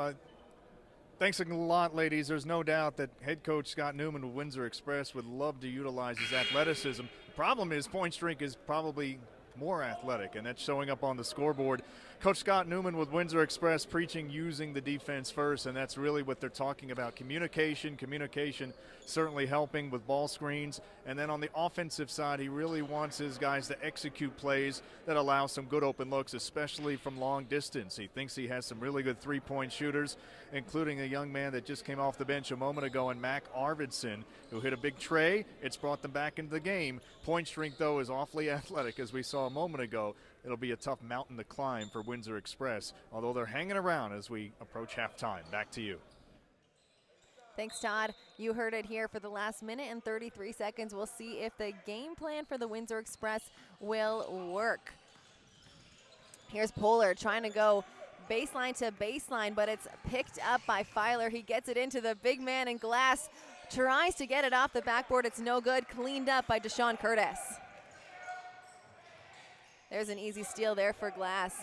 Speaker 4: Thanks a lot, ladies. There's no doubt that head coach Scott Newman with Windsor Express would love to utilize his athleticism. The problem is Point Streak is probably more athletic, and that's showing up on the scoreboard. Coach Scott Newman with Windsor Express preaching using the defense first, and that's really what they're talking about. Communication certainly helping with ball screens. And then on the offensive side, he really wants his guys to execute plays that allow some good open looks, especially from long distance. He thinks he has some really good three-point shooters, including a young man that just came off the bench a moment ago in Mac Arvidsson, who hit a big tray. It's brought them back into the game. Point Streak, though, is awfully athletic, as we saw a moment ago. It'll be a tough mountain to climb for Windsor Express, although they're hanging around as we approach halftime. Back to you.
Speaker 1: Thanks, Todd. You heard it here for the last minute and 33 seconds. We'll see if the game plan for the Windsor Express will work. Here's Pollard trying to go baseline to baseline, but it's picked up by Filer. He gets it into the big man in glass, tries to get it off the backboard. It's no good. Cleaned up by Deshaun Curtis. There's an easy steal there for Glass.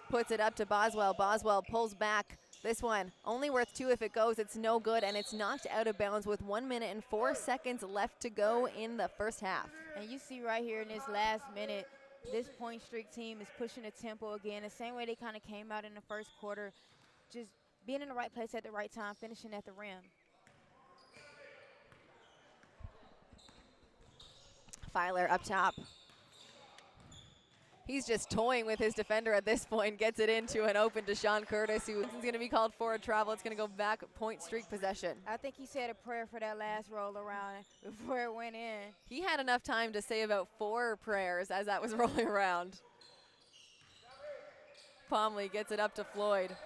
Speaker 1: Puts it up to Boswell. Boswell pulls back. This one, only worth 2 if it goes. It's no good, and it's knocked out of bounds with 1 minute and 4 seconds left to go in the first half.
Speaker 2: And you see right here in this last minute, this Point Streak team is pushing the tempo again, the same way they kind of came out in the first quarter, just being in the right place at the right time, finishing at the rim.
Speaker 1: Filer up top. He's just toying with his defender at this point, gets it into an open Deshaun Curtis, who is going to be called for a travel. It's going to go back point streak possession.
Speaker 2: I think he said a prayer for that last roll around before it went in.
Speaker 1: He had enough time to say about 4 prayers as that was rolling around. Pomley gets it up to Floyd.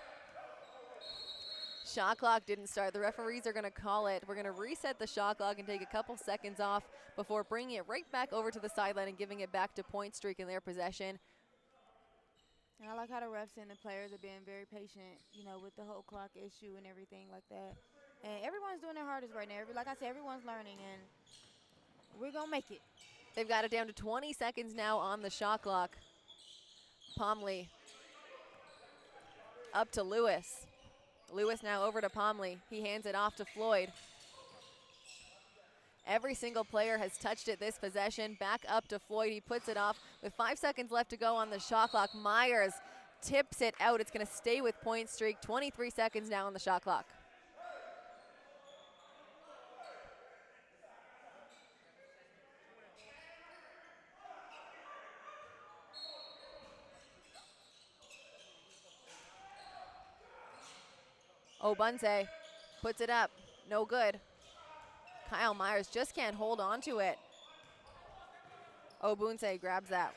Speaker 1: Shot clock didn't start. The referees are going to call it. We're going to reset the shot clock and take a couple seconds off before bringing it right back over to the sideline and giving it back to point streak in their possession.
Speaker 2: And I like how the refs and the players are being very patient, you know, with the whole clock issue and everything like that. And everyone's doing their hardest right now. Like I said, everyone's learning, and we're going to make it.
Speaker 1: They've got it down to 20 seconds now on the shot clock. Pomley up to Lewis. Lewis now over to Pomley. He hands it off to Floyd. Every single player has touched it this possession. Back up to Floyd. He puts it off with 5 seconds left to go on the shot clock. Myers tips it out. It's going to stay with point streak. 23 seconds now on the shot clock. Obunze puts it up, no good. Kyle Myers just can't hold on to it. Obunze grabs that.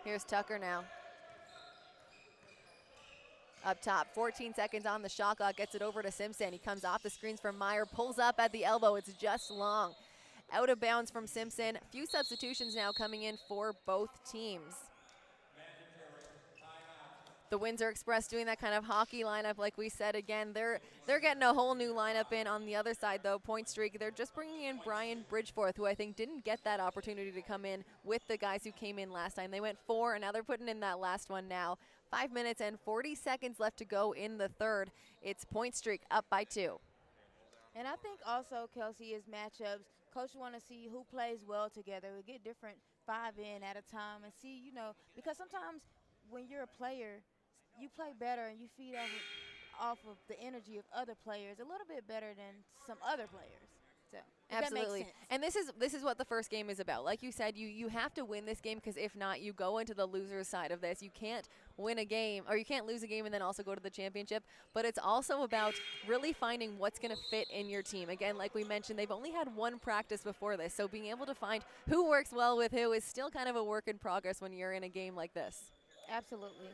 Speaker 1: Here's Tucker now. Up top, 14 seconds on the shot clock, gets it over to Simpson. He comes off the screens from Meyer, pulls up at the elbow, it's just long. Out of bounds from Simpson. A few substitutions now coming in for both teams. The Windsor Express doing that kind of hockey lineup, like we said again. They're getting a whole new lineup in on the other side, though. Point streak, they're just bringing in Brian Bridgeforth, who I think didn't get that opportunity to come in with the guys who came in last time. They went 4, and now they're putting in that last one now. 5 minutes and 40 seconds left to go in the third. It's point streak up by 2.
Speaker 2: And I think also, Kelsey, is matchups. Coach want to see who plays well together. We get different 5 in at a time and see, you know, because sometimes when you're a player, you play better and you feed off of the energy of other players a little bit better than some other players. So
Speaker 1: Absolutely.
Speaker 2: That makes sense.
Speaker 1: And this is what the first game is about. Like you said, you have to win this game, because if not, you go into the loser's side of this. You can't win a game, or you can't lose a game and then also go to the championship. But it's also about really finding what's going to fit in your team. Again, like we mentioned, they've only had 1 practice before this, so being able to find who works well with who is still kind of a work in progress when you're in a game like this.
Speaker 2: Absolutely.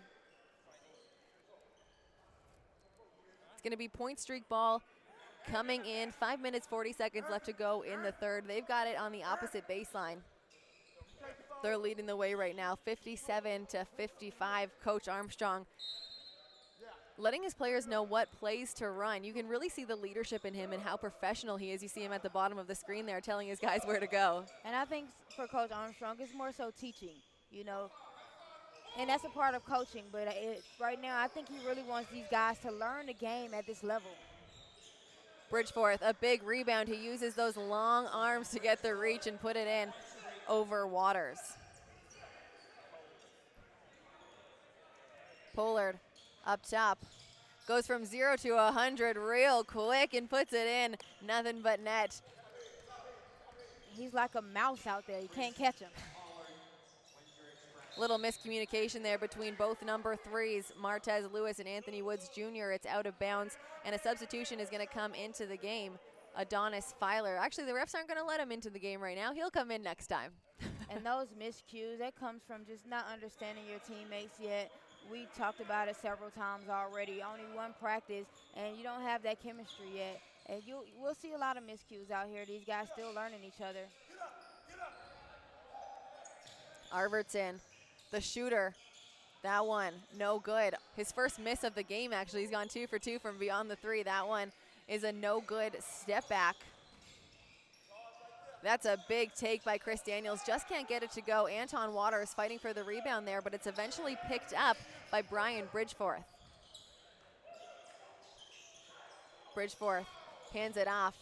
Speaker 1: Going to be point streak ball coming in. 5 minutes, 40 seconds left to go in the third. They've got it on the opposite baseline. They're leading the way right now, 57-55. Coach Armstrong letting his players know what plays to run. You can really see the leadership in him and how professional he is. You see him at the bottom of the screen there telling his guys where to go.
Speaker 2: And I think for Coach Armstrong, it's more so teaching, you know. And that's a part of coaching, but right now I think he really wants these guys to learn the game at this level.
Speaker 1: Bridgeforth, a big rebound. He uses those long arms to get the reach and put it in over Waters. Pollard up top. Goes from 0 to 100 real quick and puts it in. Nothing but net.
Speaker 2: He's like a mouse out there. You can't catch him.
Speaker 1: Little miscommunication there between both number 3s, Martez Lewis and Anthony Woods Jr. It's out of bounds, and a substitution is going to come into the game. Adonis Filer. Actually, the refs aren't going to let him into the game right now. He'll come in next time.
Speaker 2: And those miscues, that comes from just not understanding your teammates yet. We talked about it several times already. Only 1 practice, and you don't have that chemistry yet. And we'll see a lot of miscues out here. These guys still learning each other.
Speaker 1: Arvertson, the shooter. That one, no good. His first miss of the game, actually. He's gone 2 for 2 from beyond the 3. That one is a no good step back. That's a big take by Chris Daniels. Just can't get it to go. Anton Waters fighting for the rebound there, but it's eventually picked up by Brian Bridgeforth. Bridgeforth hands it off.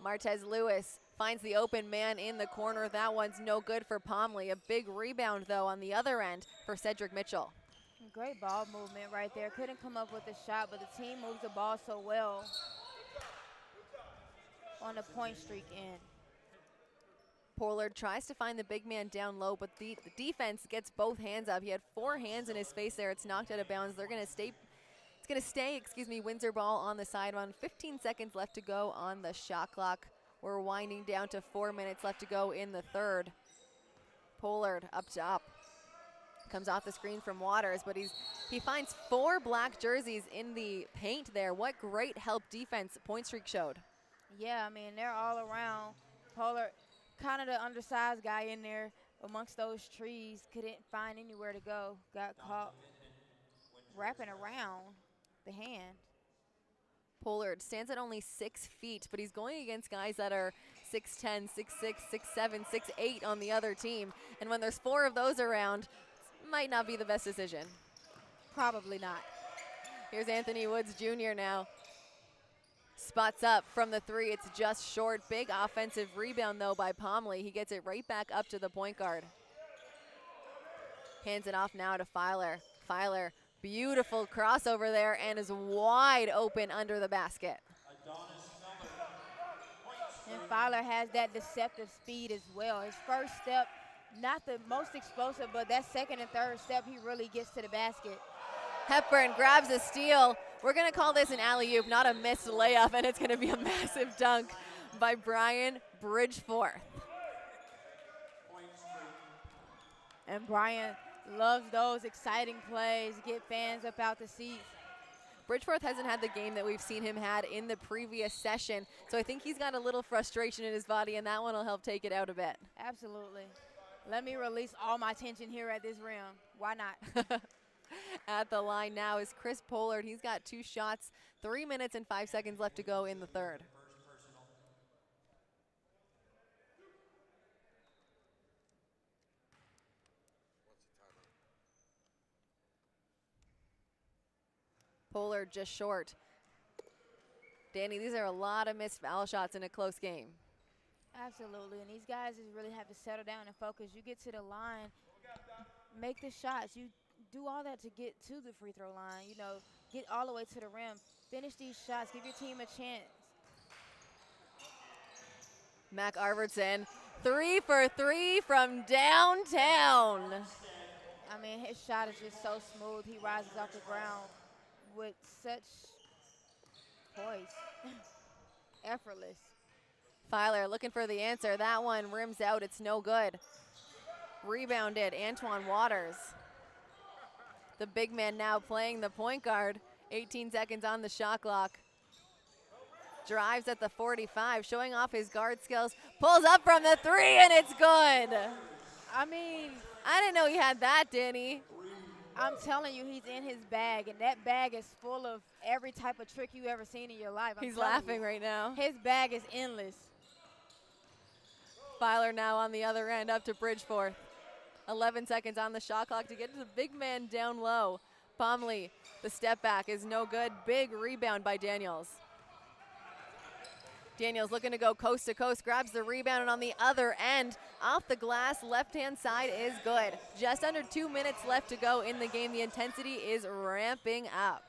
Speaker 1: Martez Lewis finds the open man in the corner. That one's no good for Pomley. A big rebound, though, on the other end for Cedric Mitchell.
Speaker 2: Great ball movement right there. Couldn't come up with a shot, but the team moves the ball so well on the point streak end.
Speaker 1: Pollard tries to find the big man down low, but the defense gets both hands up. He had 4 hands in his face there. It's knocked out of bounds. They're going to stay. It's going to stay, Windsor ball on the sideline. 15 seconds left to go on the shot clock. We're winding down to 4 minutes left to go in the third. Pollard up top. Comes off the screen from Waters, but he finds 4 black jerseys in the paint there. What great help defense Point Streak showed.
Speaker 2: Yeah, I mean, they're all around. Pollard, kind of the undersized guy in there amongst those trees, couldn't find anywhere to go. Got caught wrapping around the hand.
Speaker 1: Pollard stands at only 6 feet, but he's going against guys that are 6'10", 6'6", 6'7", 6'8" on the other team. And when there's 4 of those around, it might not be the best decision.
Speaker 2: Probably not.
Speaker 1: Here's Anthony Woods Jr. now. Spots up from the 3. It's just short. Big offensive rebound, though, by Pomley. He gets it right back up to the point guard. Hands it off now to Filer. Filer, beautiful crossover there, and is wide open under the basket.
Speaker 2: And Filer has that deceptive speed as well. His first step, not the most explosive, but that second and third step, he really gets to the basket.
Speaker 1: Hepburn grabs a steal. We're going to call this an alley-oop, not a missed layup, and it's going to be a massive dunk by Brian Bridgeforth.
Speaker 2: And Brian loves those exciting plays, get fans up out the seats.
Speaker 1: Bridgeforth hasn't had the game that we've seen him had in the previous session, so I think he's got a little frustration in his body, and that one will help take it out a bit.
Speaker 2: Absolutely. Let me release all my tension here at this rim. Why not?
Speaker 1: At the line now is Chris Pollard. He's got 2 shots, 3 minutes and 5 seconds left to go in the third. Pollard just short. Danny, these are a lot of missed foul shots in a close game.
Speaker 2: Absolutely, and these guys just really have to settle down and focus. You get to the line, make the shots. You do all that to get to the free throw line, you know, get all the way to the rim. Finish these shots, give your team a chance.
Speaker 1: Mac Arvidsson, 3 for 3 from downtown.
Speaker 2: I mean, his shot is just so smooth. He rises off the ground with such poise. Effortless.
Speaker 1: Filer looking for the answer. That one rims out. It's no good. Rebounded, Antoine Waters. The big man now playing the point guard. 18 seconds on the shot clock. Drives at the 45, showing off his guard skills. Pulls up from the 3, and it's good.
Speaker 2: I mean,
Speaker 1: I didn't know he had that, Danny.
Speaker 2: I'm telling you, he's in his bag, and that bag is full of every type of trick you ever seen in your life.
Speaker 1: He's laughing right now.
Speaker 2: His bag is endless.
Speaker 1: Filer now on the other end, up to Bridgeforth. 11 seconds on the shot clock to get to the big man down low. Pomley, the step back is no good. Big rebound by Daniels. Daniels looking to go coast to coast, grabs the rebound, and on the other end, off the glass, left-hand side is good. Just under 2 minutes left to go in the game. The intensity is ramping up.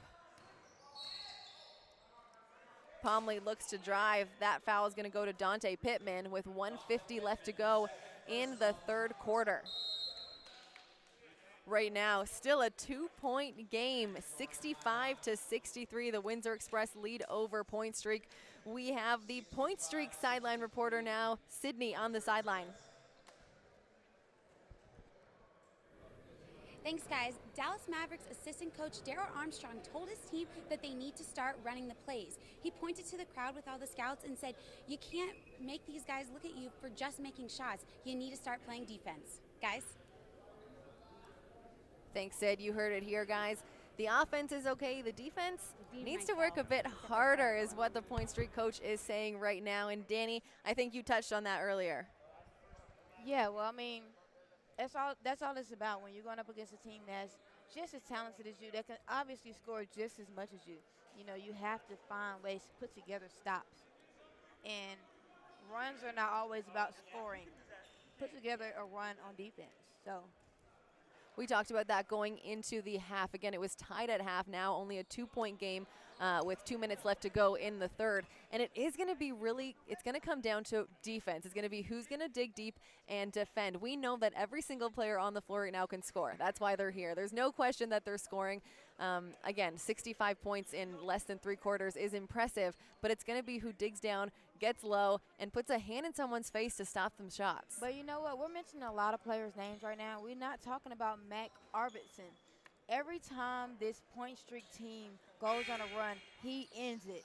Speaker 1: Pomley looks to drive. That foul is going to go to Dante Pittman with 1:50 left to go in the third quarter. Right now, still a 2-point game, 65-63. The Windsor Express lead over Point Streak. We have the Point Streak sideline reporter now, Sydney, on the sideline.
Speaker 3: Thanks, guys. Dallas Mavericks assistant coach Daryl Armstrong told his team that they need to start running the plays. He pointed to the crowd with all the scouts and said, you can't make these guys look at you for just making shots. You need to start playing defense. Guys?
Speaker 1: Thanks, Sid. You heard it here, guys. The offense is okay. The defense needs to work a bit harder is what the Point Streak coach is saying right now. And Danny, I think you touched on that earlier.
Speaker 2: Yeah, well, I mean, that's all it's about when you're going up against a team that's just as talented as you, that can obviously score just as much as you. You know, you have to find ways to put together stops. And runs are not always about scoring. Put together a run on defense. So
Speaker 1: We talked about that going into the half. Again, it was tied at half now, only a 2-point game with 2 minutes left to go in the third. And it is going to be it's going to come down to defense. It's going to be who's going to dig deep and defend. We know that every single player on the floor right now can score. That's why they're here. There's no question that they're scoring. Again, 65 points in less than 3 quarters is impressive, but it's going to be who digs down, gets low, and puts a hand in someone's face to stop them shots.
Speaker 2: But you know what? We're mentioning a lot of players' names right now. We're not talking about Mac Arvidsson. Every time this point streak team goes on a run, he ends it.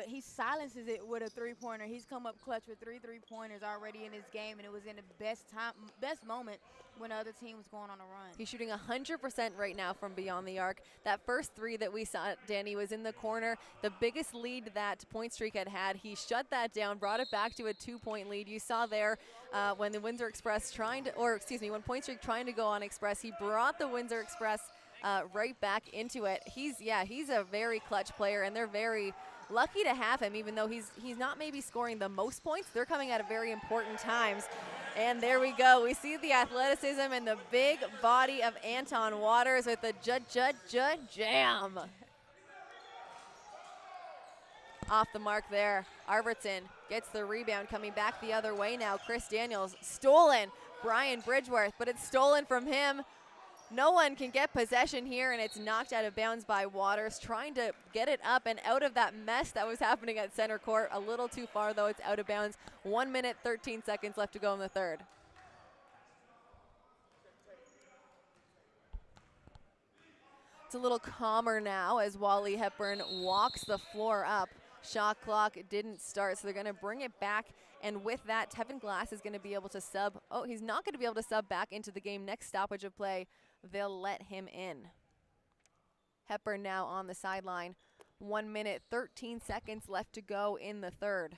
Speaker 2: He silences it with a three-pointer. He's come up clutch with 3 three-pointers already in this game, and it was in the best moment when the other team was going on a run.
Speaker 1: He's shooting 100% right now from beyond the arc. That first 3 that we saw, Danny, was in the corner. The biggest lead that point streak had, he shut that down, brought it back to a 2-point lead. You saw there when the Windsor Express when point streak trying to go on Express, he brought the Windsor Express right back into it. He's a very clutch player, and they're very lucky to have him, even though he's not maybe scoring the most points. They're coming at very important times. And there we go. We see the athleticism and the big body of Anton Waters with the jam. Off the mark there. Arvidsson gets the rebound, coming back the other way now. Chris Daniels stolen. Brian Bridgeworth, but it's stolen from him. No one can get possession here, and it's knocked out of bounds by Waters, trying to get it up and out of that mess that was happening at center court. A little too far, though. It's out of bounds. 1 minute, 13 seconds left to go in the third. It's a little calmer now as Wally Hepburn walks the floor up. Shot clock didn't start, so they're going to bring it back. And with that, Tevin Glass is going to be able to sub. Oh, he's not going to be able to sub back into the game. Next stoppage of play, they'll let him in. Hepburn now on the sideline. 1 minute, 13 seconds left to go in the third.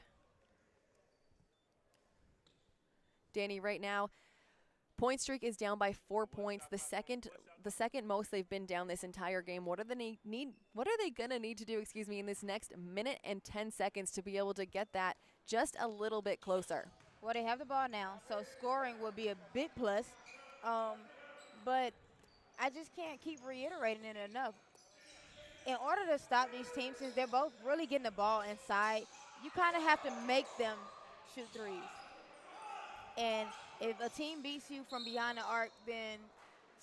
Speaker 1: Danny, right now, point streak is down by 4 points. The second most they've been down this entire game. What are they gonna need to do, in this next minute and 10 seconds to be able to get that just a little bit closer?
Speaker 2: Well, they have the ball now, so scoring will be a big plus. But I just can't keep reiterating it enough. In order to stop these teams, since they're both really getting the ball inside, you kind of have to make them shoot threes. And if a team beats you from beyond the arc, then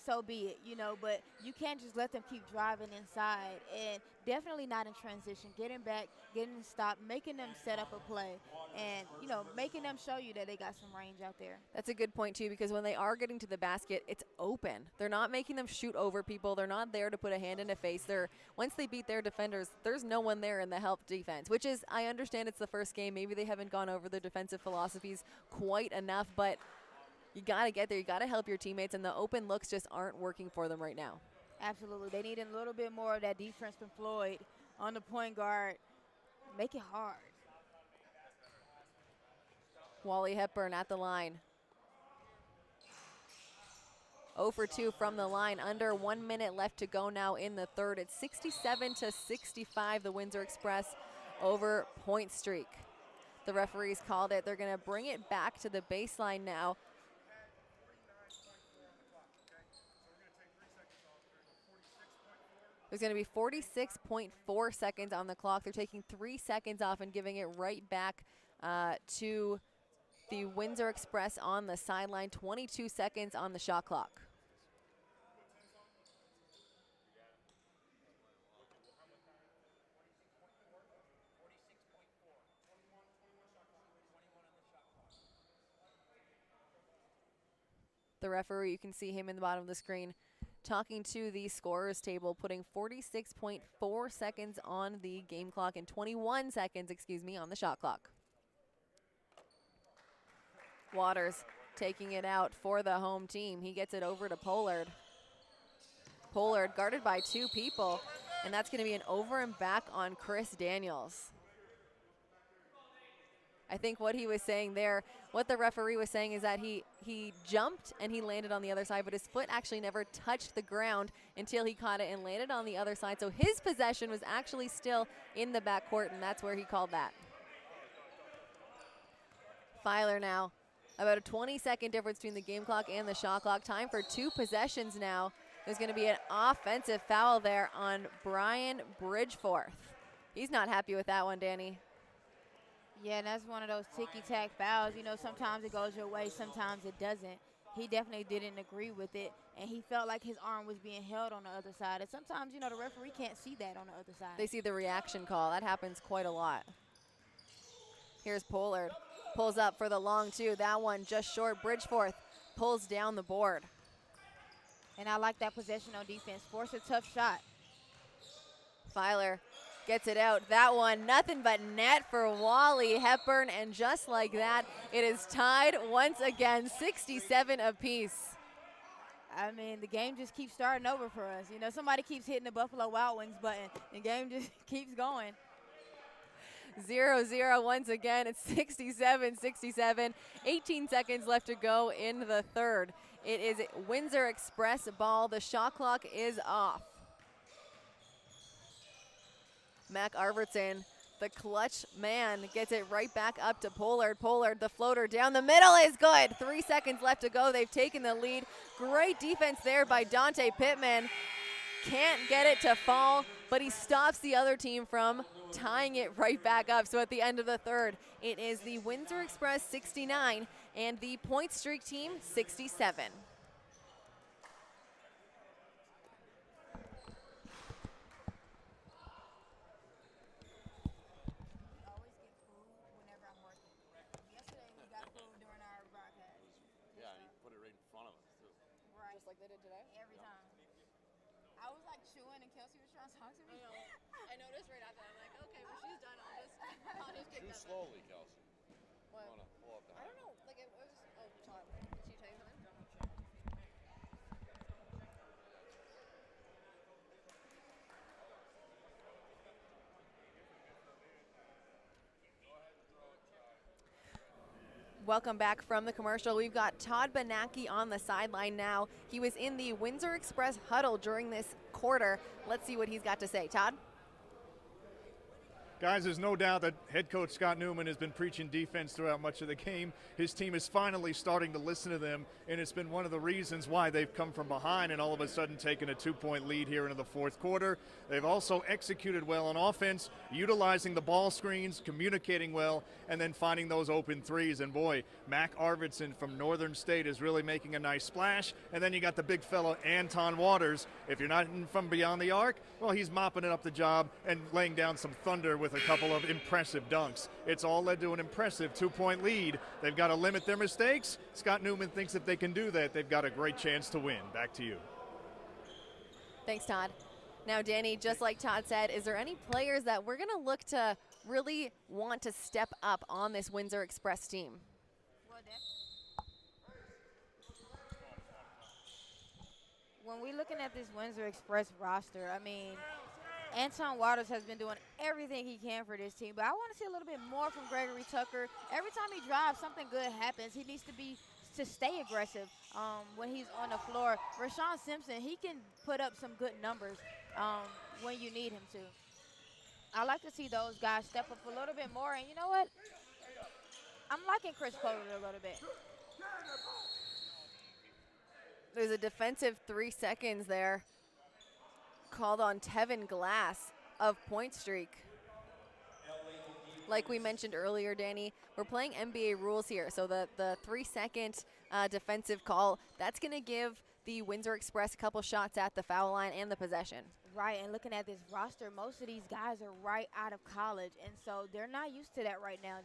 Speaker 2: so be it, but you can't just let them keep driving inside, and definitely not in transition. Getting back, getting stopped, making them set up a play, and, making them show you that they got some range out there.
Speaker 1: That's a good point, too, because when they are getting to the basket, it's open. They're not making them shoot over people. They're not there to put a hand in a face. Once they beat their defenders, there's no one there in the help defense, which is, I understand it's the first game. Maybe they haven't gone over their defensive philosophies quite enough, but you got to get there. You got to help your teammates, and the open looks just aren't working for them right now.
Speaker 2: Absolutely. They need a little bit more of that defense from Floyd on the point guard. Make it hard.
Speaker 1: Wally Hepburn at the line. 0 for 2 from the line. Under 1 minute left to go now in the third. It's 67-65, the Windsor Express over point streak. The referees called it. They're going to bring it back to the baseline now. There's going to be 46.4 seconds on the clock. They're taking 3 seconds off and giving it right back to the Windsor Express on the sideline. 22 seconds on the shot clock. The referee, you can see him in the bottom of the screen, talking to the scorers table, putting 46.4 seconds on the game clock and 21 seconds, on the shot clock. Waters taking it out for the home team. He gets it over to Pollard. Pollard guarded by 2 people, and that's going to be an over and back on Chris Daniels. I think what he was saying there, what the referee was saying is that he jumped and he landed on the other side, but his foot actually never touched the ground until he caught it and landed on the other side. So his possession was actually still in the backcourt, and that's where he called that. Filer now About a 20-second difference between the game clock and the shot clock. Time for 2 possessions now. There's going to be an offensive foul there on Brian Bridgeforth. He's not happy with that one, Danny.
Speaker 2: Yeah, and that's one of those ticky-tack fouls. You know, sometimes it goes your way, sometimes it doesn't. He definitely didn't agree with it, and he felt like his arm was being held on the other side. And sometimes, you know, the referee can't see that on the other side.
Speaker 1: They see the reaction call. That happens quite a lot. Here's Pollard. Pulls up for the long 2. That one just short. Bridgeforth pulls down the board.
Speaker 2: And I like that possession on defense. Force a tough shot.
Speaker 1: Filer gets it out. That one, nothing but net for Wally Hepburn. And just like that, it is tied once again, 67 apiece.
Speaker 2: I mean, the game just keeps starting over for us. You know, somebody keeps hitting the Buffalo Wild Wings button. The game just keeps going.
Speaker 1: 0-0 once again. It's 67-67. 18 seconds left to go in the third. It is Windsor Express ball. The shot clock is off. Mac Arvidsson, the clutch man, gets it right back up to Pollard. Pollard, the floater down the middle is good. 3 seconds left to go. They've taken the lead. Great defense there by Dante Pittman. Can't get it to fall, but he stops the other team from tying it right back up. So at the end of the third, it is the Windsor Express 69 and the Point Streak team 67.
Speaker 6: Yeah, and you put it right in front of us, too.
Speaker 2: Right.
Speaker 1: Just like they did today?
Speaker 2: Every time. I was like chewing and Kelsey was trying to talk to me.
Speaker 1: I noticed right after that. I'm like, okay, when she's done, I'll just kick
Speaker 6: Too
Speaker 1: them.
Speaker 6: slowly, Kelsey.
Speaker 1: What?
Speaker 6: You wanna pull up the
Speaker 1: I don't know. Like it was. Oh, Todd. Did she tell you something? Welcome back from the commercial. We've got Todd Benacki on the sideline now. He was in the Windsor Express huddle during this quarter. Let's see what he's got to say. Todd?
Speaker 4: Guys, there's no doubt that head coach Scott Newman has been preaching defense throughout much of the game. His team is finally starting to listen to them, and it's been one of the reasons why they've come from behind and all of a sudden taken a 2-point lead here into the fourth quarter. They've also executed well on offense, utilizing the ball screens, communicating well, and then finding those open threes. And boy, Mac Arvidsson from Northern State is really making a nice splash. And then you got the big fellow Anton Waters. If you're not from beyond the arc, well, he's mopping it up the job and laying down some thunder with a couple of impressive dunks. It's all led to an impressive 2-point lead. They've got to limit their mistakes. Scott Newman thinks if they can do that, they've got a great chance to win. Back to you.
Speaker 1: Thanks, Todd. Now, Danny, just like Todd said, is there any players that we're going to look to really want to step up on this Windsor Express team?
Speaker 2: When we're looking at this Windsor Express roster, I mean, Anton Waters has been doing everything he can for this team, but I want to see a little bit more from Gregory Tucker. Every time he drives, something good happens. He needs to stay aggressive when he's on the floor. Rashawn Simpson, he can put up some good numbers when you need him to. I like to see those guys step up a little bit more, and you know what? I'm liking Chris Pollard a little bit.
Speaker 1: There's a defensive 3 seconds there called on Tevin Glass of Point Streak. Like we mentioned earlier, Danny, we're playing NBA rules here. So the 3-second defensive call, that's going to give the Windsor Express a couple shots at the foul line and the possession.
Speaker 2: Right, and looking at this roster, most of these guys are right out of college, and so they're not used to that right now.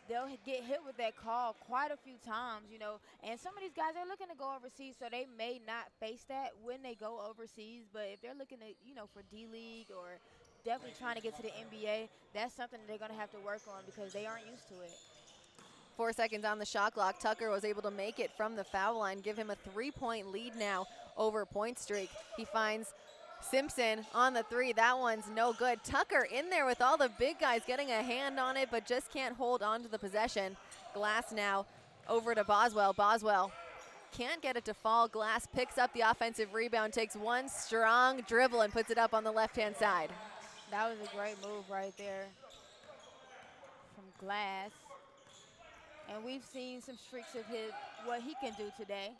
Speaker 2: They'll get hit with that call quite a few times, you know, and some of these guys are looking to go overseas, so they may not face that when they go overseas, but if they're looking to, you know, for D-League or definitely trying to get to the NBA, that's something they're going to have to work on because they aren't used to it.
Speaker 1: 4 seconds on the shot clock. Tucker was able to make it from the foul line, give him a 3-point lead now over Point Streak. He finds Simpson on the 3. That one's no good. Tucker in there with all the big guys getting a hand on it, but just can't hold on to the possession. Glass now over to Boswell. Boswell can't get it to fall. Glass picks up the offensive rebound, takes one strong dribble and puts it up on the left-hand side.
Speaker 2: That was a great move right there from Glass. And we've seen some streaks of his, what he can do today.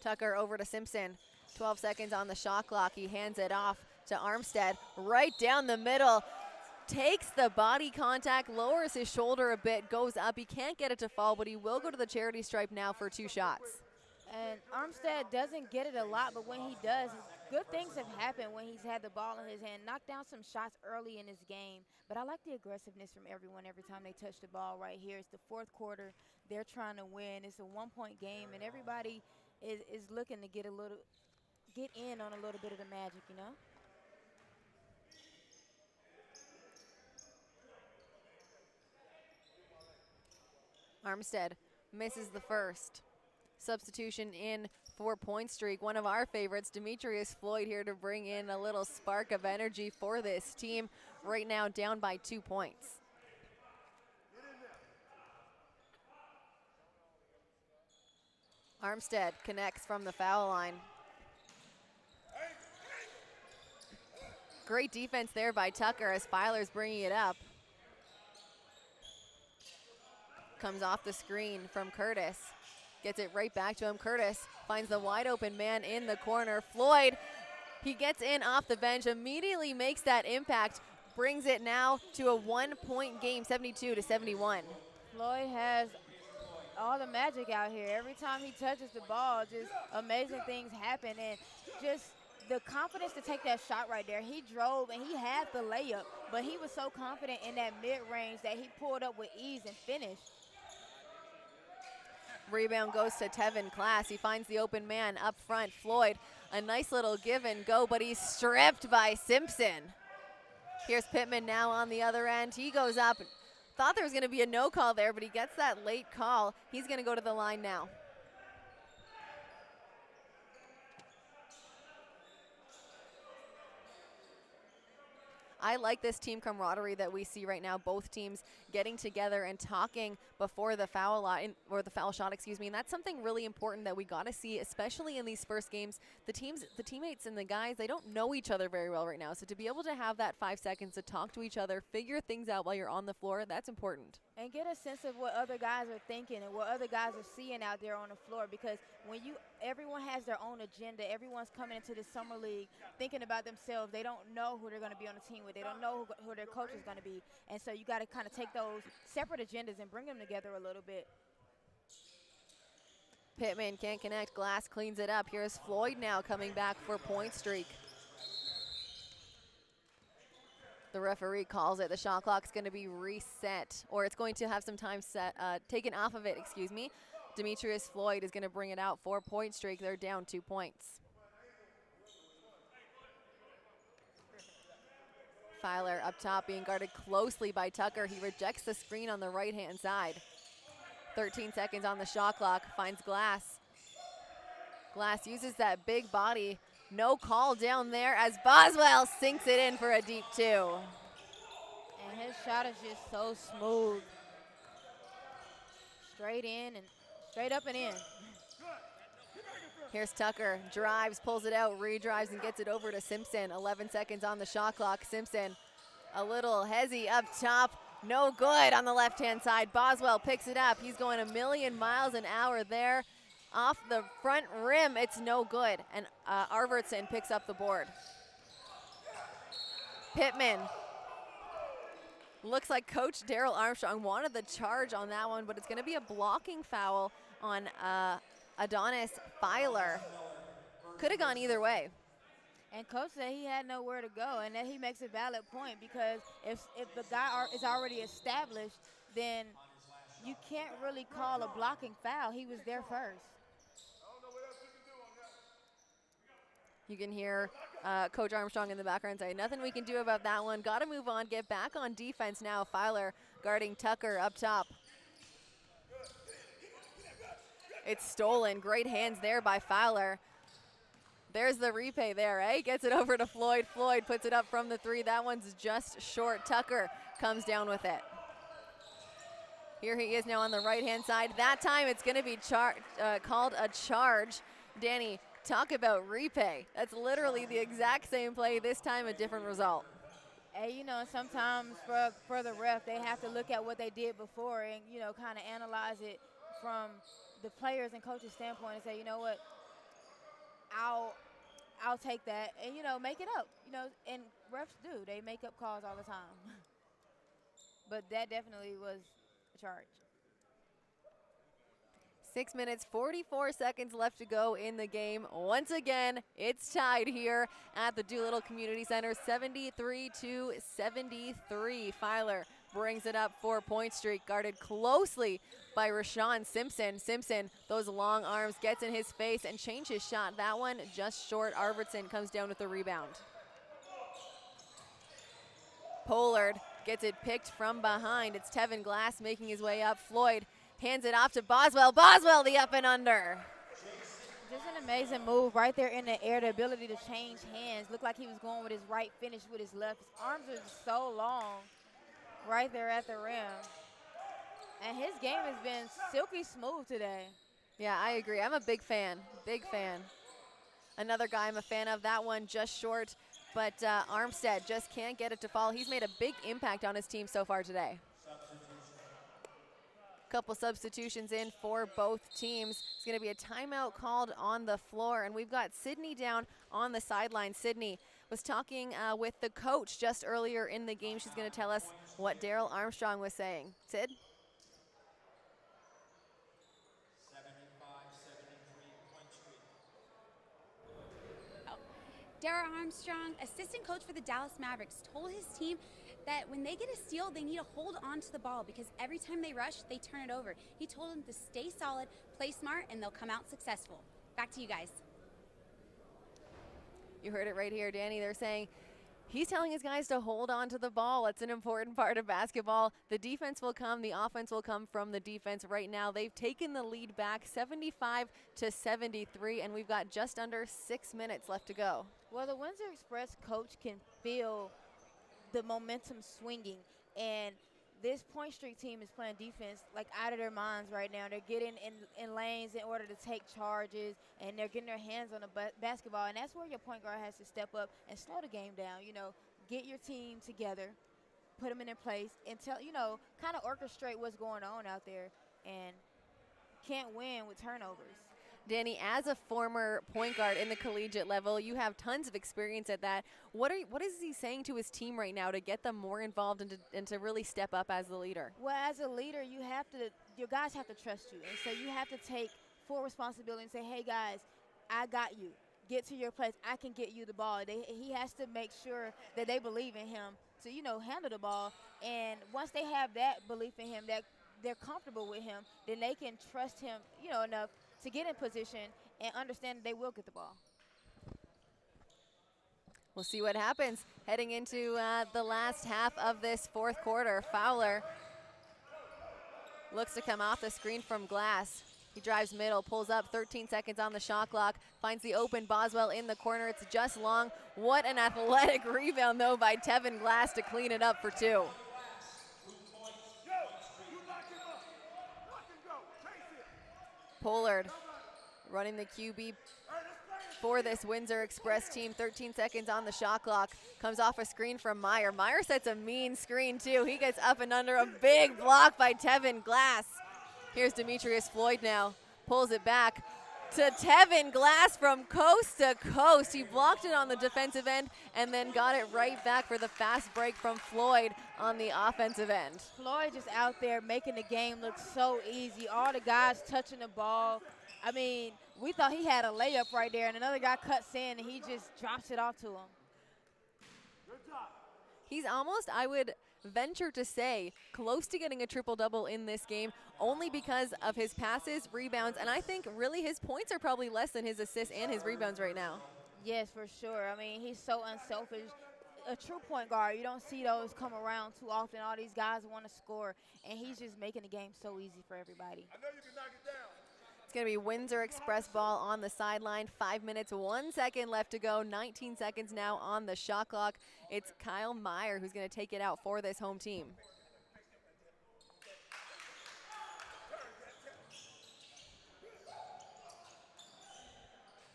Speaker 1: Tucker over to Simpson. 12 seconds on the shot clock. He hands it off to Armstead. Right down the middle. Takes the body contact, lowers his shoulder a bit, goes up. He can't get it to fall, but he will go to the charity stripe now for 2 shots.
Speaker 2: And Armstead doesn't get it a lot, but when he does, good things have happened when he's had the ball in his hand. Knocked down some shots early in his game, but I like the aggressiveness from everyone every time they touch the ball right here. It's the 4th quarter. They're trying to win. It's a 1-point game, and everybody is looking to get in on a little bit of the magic, you know?
Speaker 1: Armstead misses the first. Substitution in for point streak. One of our favorites, Demetrius Floyd, here to bring in a little spark of energy for this team. Right now down by 2 points. Armstead connects from the foul line. Great defense there by Tucker as Filer's bringing it up. Comes off the screen from Curtis. Gets it right back to him. Curtis finds the wide open man in the corner. Floyd, he gets in off the bench, immediately makes that impact, brings it now to a 1-point game, 72-71.
Speaker 2: Floyd has all the magic out here. Every time he touches the ball, just amazing things happen, and just the confidence to take that shot right there. He drove and he had the layup, but he was so confident in that mid-range that he pulled up with ease and finished.
Speaker 1: Rebound goes to Tevin Class. He finds the open man up front. Floyd, a nice little give and go, but he's stripped by Simpson. Here's Pittman now on the other end. He goes up. Thought there was going to be a no call there, but he gets that late call. He's going to go to the line now. I like this team camaraderie that we see right now. Both teams getting together and talking before the foul line, or the foul shot, excuse me. And that's something really important that we got to see, especially in these first games. The teammates and the guys, they don't know each other very well right now. So to be able to have that 5 seconds to talk to each other, figure things out while you're on the floor, that's important.
Speaker 2: And get a sense of what other guys are thinking and what other guys are seeing out there on the floor, because when everyone has their own agenda, everyone's coming into the summer league thinking about themselves. They don't know who they're going to be on the team with. They don't know who their coach is going to be. And so you got to kind of take those separate agendas and bring them together a little bit.
Speaker 1: Pittman can't connect. Glass cleans it up. Here's Floyd now coming back for point streak. The referee calls it. The shot clock's going to be reset, or it's going to have some time taken off of it, excuse me. Demetrius Floyd is going to bring it out for point streak. They're down 2 points. Filer up top being guarded closely by Tucker. He rejects the screen on the right-hand side. 13 seconds on the shot clock. Finds Glass. Glass uses that big body. No call down there as Boswell sinks it in for a deep 2.
Speaker 2: And his shot is just so smooth. Straight in and straight up and in.
Speaker 1: Here's Tucker, drives, pulls it out, redrives, and gets it over to Simpson. 11 seconds on the shot clock. Simpson, a little hezzy up top. No good on the left-hand side. Boswell picks it up. He's going a million miles an hour there. Off the front rim, it's no good. And Arvertson picks up the board. Pittman. Looks like Coach Daryl Armstrong wanted the charge on that one, but it's going to be a blocking foul on Adonis Filer. Could have gone either way.
Speaker 2: And Coach said he had nowhere to go, and that he makes a valid point, because if the guy is already established, then you can't really call a blocking foul. He was there first.
Speaker 1: You can hear Coach Armstrong in the background say, nothing we can do about that one. Got to move on, get back on defense now. Filer guarding Tucker up top. It's stolen. Great hands there by Fowler. There's the repay there, eh? Gets it over to Floyd. Floyd puts it up from the 3. That one's just short. Tucker comes down with it. Here he is now on the right-hand side. That time it's going to be called a charge. Danny, talk about repay. That's literally the exact same play, this time a different result.
Speaker 2: And, you know, sometimes for the ref, they have to look at what they did before and, you know, kind of analyze it from the players and coaches' standpoint and say, you know what, I'll I'll take that and, you know, make it up. You know, and refs do. They make up calls all the time. But that definitely was a charge.
Speaker 1: 6 minutes, 44 seconds left to go in the game. Once again, it's tied here at the Doolittle Community Center, 73-73. Filer brings it up for Point Street, guarded closely by Rashawn Simpson. Simpson, those long arms, gets in his face and changes his shot. That one just short. Arvidsson comes down with the rebound. Pollard gets it picked from behind. It's Tevin Glass making his way up. Floyd hands it off to Boswell. Boswell, the up and under.
Speaker 2: Just an amazing move right there in the air, the ability to change hands. Looked like he was going with his right, finish with his left. His arms are just so long right there at the rim. And his game has been silky smooth today.
Speaker 1: Yeah, I agree. I'm a big fan. Big fan. Another guy I'm a fan of, that one just short, but Armstead just can't get it to fall. He's made a big impact on his team so far today. Couple substitutions in for both teams. It's going to be a timeout called on the floor, and we've got Sydney down on the sideline. Sydney was talking with the coach just earlier in the game. She's going to tell us what Daryl Armstrong was saying. Sid?
Speaker 5: 75-73 Point Street.
Speaker 3: Darrell Armstrong, assistant coach for the Dallas Mavericks, told his team that when they get a steal, they need to hold on to the ball because every time they rush, they turn it over. He told them to stay solid, play smart, and they'll come out successful. Back to you guys.
Speaker 1: You heard it right here, Danny. They're saying he's telling his guys to hold on to the ball. It's an important part of basketball. The defense will come. The offense will come from the defense. Right now, they've taken the lead back 75-73, and we've got just under 6 minutes left to go.
Speaker 2: Well, the Windsor Express coach can feel the momentum swinging, and this Point Street team is playing defense like out of their minds right now. They're getting in lanes in order to take charges, and they're getting their hands on the basketball, and that's where your point guard has to step up and slow the game down. You know, get your team together, put them in their place, and tell, you know, kind of orchestrate what's going on out there, and can't win with turnovers.
Speaker 1: Danny, as a former point guard in the collegiate level, you have tons of experience at that. What is he saying to his team right now to get them more involved and to really step up as the leader?
Speaker 2: Well, as a leader, your guys have to trust you. And so you have to take full responsibility and say, hey, guys, I got you. Get to your place. I can get you the ball. He has to make sure that they believe in him to, you know, handle the ball. And once they have that belief in him, that they're comfortable with him, then they can trust him, you know, enough to get in position and understand that they will get the ball.
Speaker 1: We'll see what happens heading into the last half of this fourth quarter. Fowler looks to come off the screen from Glass. He drives middle, pulls up, 13 seconds on the shot clock, finds the open Boswell in the corner. It's just long. What an athletic rebound, though, by Tevin Glass to clean it up for two. Pollard running the QB for this Windsor Express team. 13 seconds on the shot clock. Comes off a screen from Meyer. Meyer sets a mean screen, too. He gets up and under a big block by Tevin Glass. Here's Demetrius Floyd now. Pulls it back to Tevin Glass from coast to coast. He blocked it on the defensive end and then got it right back for the fast break from Floyd on the offensive end.
Speaker 2: Floyd just out there making the game look so easy. All the guys touching the ball. I mean, we thought he had a layup right there, and another guy cuts in, and he just drops it off to him.
Speaker 1: He's almost, I would venture to say, close to getting a triple-double in this game, only because of his passes, rebounds, and I think really his points are probably less than his assists and his rebounds right now.
Speaker 2: Yes, for sure. I mean, he's so unselfish. A true point guard, you don't see those come around too often. All these guys want to score, and he's just making the game so easy for everybody.
Speaker 5: I know you can knock it down.
Speaker 1: It's going to be Windsor Express ball on the sideline. 5 minutes, 1 second left to go. 19 seconds now on the shot clock. It's Kyle Meyer who's going to take it out for this home team.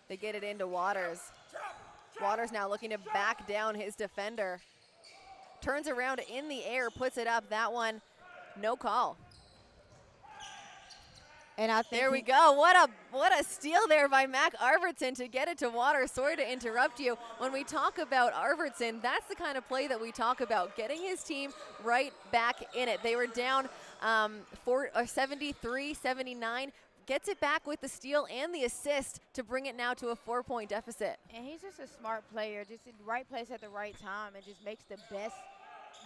Speaker 1: They get it into Waters. Waters now looking to back down his defender. turns around in the air, puts it up. That one, no call.
Speaker 2: And I think
Speaker 1: There we go. What a steal there by Mac Arvidsson to get it to Waters. Sorry to interrupt you. When we talk about Arvidsson, that's the kind of play that we talk about, getting his team right back in it. They were down 73-79. Gets it back with the steal and the assist to bring it now to a 4-point deficit.
Speaker 2: And he's just a smart player, just in the right place at the right time, and just makes the best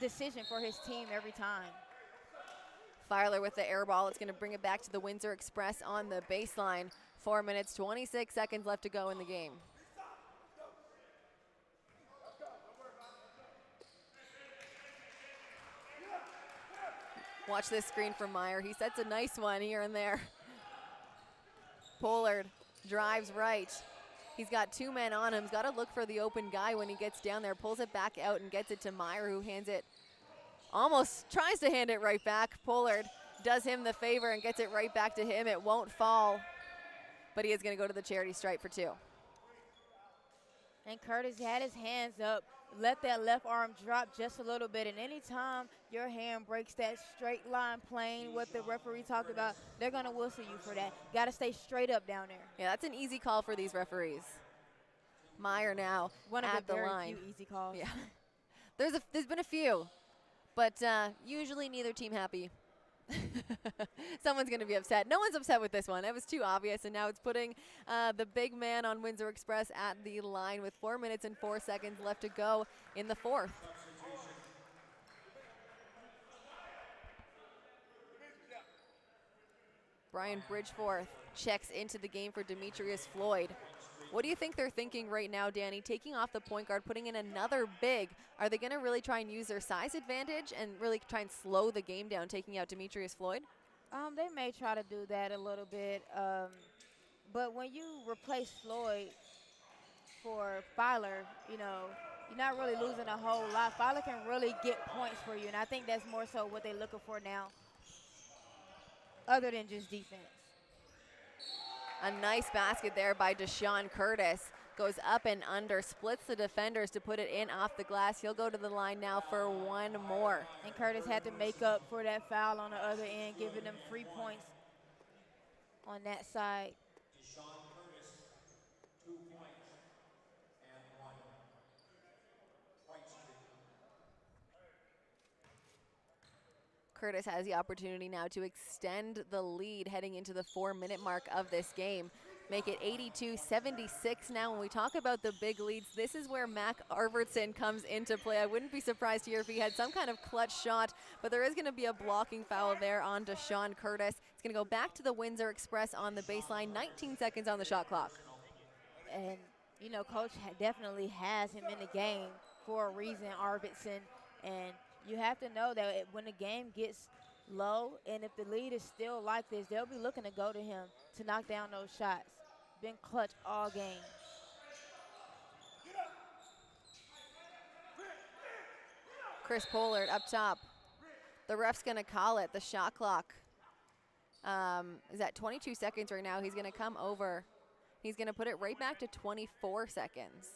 Speaker 2: decision for his team every time.
Speaker 1: Filer with the air ball. It's going to bring it back to the Windsor Express on the baseline. 4 minutes, 26 seconds left to go in the game. Watch this screen from Meyer. He sets a nice one here and there. Pollard drives right. He's got 2 men on him. He's got to look for the open guy when he gets down there. Pulls it back out and gets it to Meyer, who hands it, almost tries to hand it right back. Pollard does him the favor and gets it right back to him. It won't fall, but he is going to go to the charity stripe for 2.
Speaker 2: And Curtis had his hands up, let that left arm drop just a little bit. And anytime your hand breaks that straight line plane, what the referee talked about, they're going to whistle you for that. Got to stay straight up down there.
Speaker 1: Yeah, that's an easy call for these referees. Meyer now
Speaker 2: One of
Speaker 1: at
Speaker 2: the
Speaker 1: the
Speaker 2: very
Speaker 1: line.
Speaker 2: few easy calls.
Speaker 1: Yeah, there's been a few, but usually neither team happy. Someone's going to be upset. No one's upset with this one. It was too obvious, and now it's putting the big man on Windsor Express at the line with 4 minutes and 4 seconds left to go in the 4th. Brian Bridgeforth checks into the game for Demetrius Floyd. What do you think they're thinking right now, Danny? Taking off the point guard, putting in another big. Are they going to really try and use their size advantage and really try and slow the game down, taking out Demetrius Floyd?
Speaker 2: They may try to do that a little bit. But when you replace Floyd for Filer, you know, you're not really losing a whole lot. Filer can really get points for you, and I think that's more so what they're looking for now, other than just defense.
Speaker 1: A nice basket there by Deshaun Curtis. Goes up and under, splits the defenders to put it in off the glass. He'll go to the line now for one more.
Speaker 2: And Curtis had to make up for that foul on the other end, giving them free points on that side.
Speaker 5: Deshaun Curtis, 2 points and 1 point streak.
Speaker 1: Curtis has the opportunity now to extend the lead heading into the 4-minute mark of this game. Make it 82-76 now. When we talk about the big leads, this is where Mac Arvidsson comes into play. I wouldn't be surprised here if he had some kind of clutch shot, but there is going to be a blocking foul there on Deshaun Curtis. It's going to go back to the Windsor Express on the baseline. 19 seconds on the shot clock.
Speaker 2: And, you know, Coach definitely has him in the game for a reason, Arvidsson. And you have to know that when the game gets low and if the lead is still like this, they'll be looking to go to him to knock down those shots. Been clutch all game.
Speaker 1: Chris Pollard up top. The ref's going to call it. The shot clock is at 22 seconds right now. He's going to come over. He's going to put it right back to 24 seconds.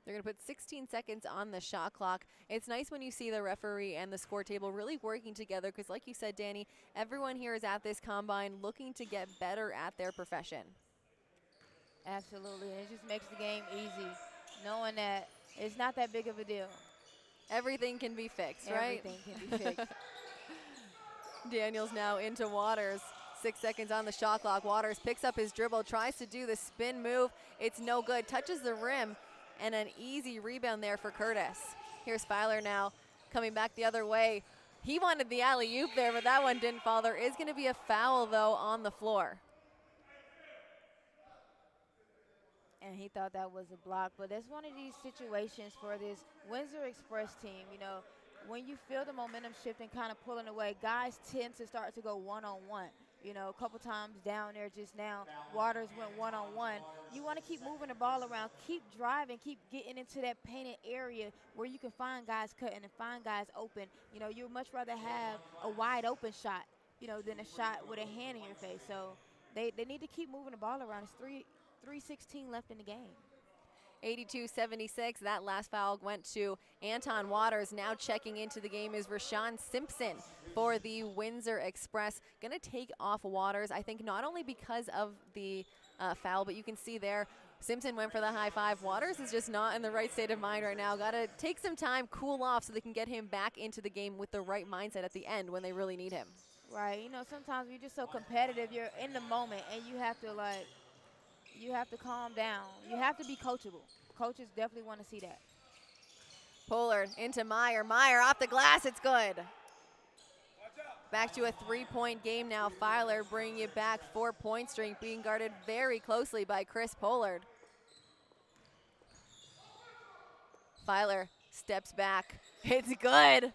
Speaker 1: They're going to put 16 seconds on the shot clock. It's nice when you see the referee and the score table really working together because, like you said, Danny, everyone here is at this combine looking to get better at their profession.
Speaker 2: Absolutely, and it just makes the game easy, knowing that it's not that big of a deal.
Speaker 1: Everything can be fixed, right?
Speaker 2: Everything can be fixed.
Speaker 1: Daniels now into Waters. 6 seconds on the shot clock. Waters picks up his dribble, tries to do the spin move. It's no good. Touches the rim. And an easy rebound there for Curtis. Here's Filer now coming back the other way. He wanted the alley-oop there, but that one didn't fall. There is going to be a foul, though, on the floor.
Speaker 2: And he thought that was a block. But that's one of these situations for this Windsor Express team. You know, when you feel the momentum shifting, kind of pulling away, guys tend to start to go one-on-one. You know, a couple times down there just now, Waters went one-on-one. You want to keep moving the ball around, keep driving, keep getting into that painted area where you can find guys cutting and find guys open. You know, you'd much rather have a wide open shot, you know, than a shot with a hand in your face. So they need to keep moving the ball around. It's 3:16 left in the game.
Speaker 1: 82-76. That last foul went to Anton Waters. Now checking into the game is Rashawn Simpson for the Windsor Express. Going to take off Waters, I think not only because of the foul, but you can see there Simpson went for the high five. Waters is just not in the right state of mind right now. Got to take some time, cool off, so they can get him back into the game with the right mindset at the end when they really need him.
Speaker 2: Right. You know, sometimes you're just so competitive. You're in the moment, and you have to calm down. You have to be coachable. Coaches definitely want to see that.
Speaker 1: Pollard into Meyer. Meyer off the glass. It's good. Back to a 3-point game now. Filer bringing it back, 4-point string, being guarded very closely by Chris Pollard. Filer steps back. It's good.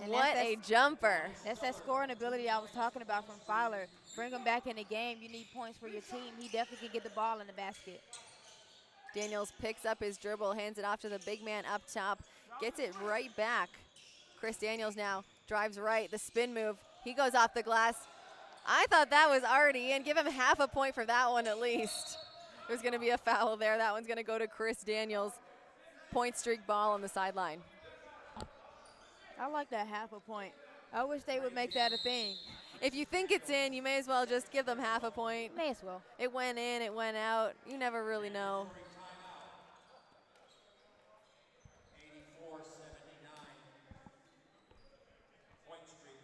Speaker 2: And
Speaker 1: what a jumper.
Speaker 2: That's that scoring ability I was talking about from Filer. Bring him back in the game. You need points for your team. He definitely can get the ball in the basket.
Speaker 1: Daniels picks up his dribble, hands it off to the big man up top, gets it right back. Chris Daniels now drives right, the spin move. He goes off the glass. I thought that was already in. Give him half a point for that one at least. There's going to be a foul there. That one's going to go to Chris Daniels. Point streak ball on the sideline.
Speaker 2: I like that half a point. I wish they would make that a thing.
Speaker 1: If you think it's in, you may as well just give them half a point.
Speaker 2: May as well.
Speaker 1: It went in, it went out. You never really know.
Speaker 5: 84-79. Point streak.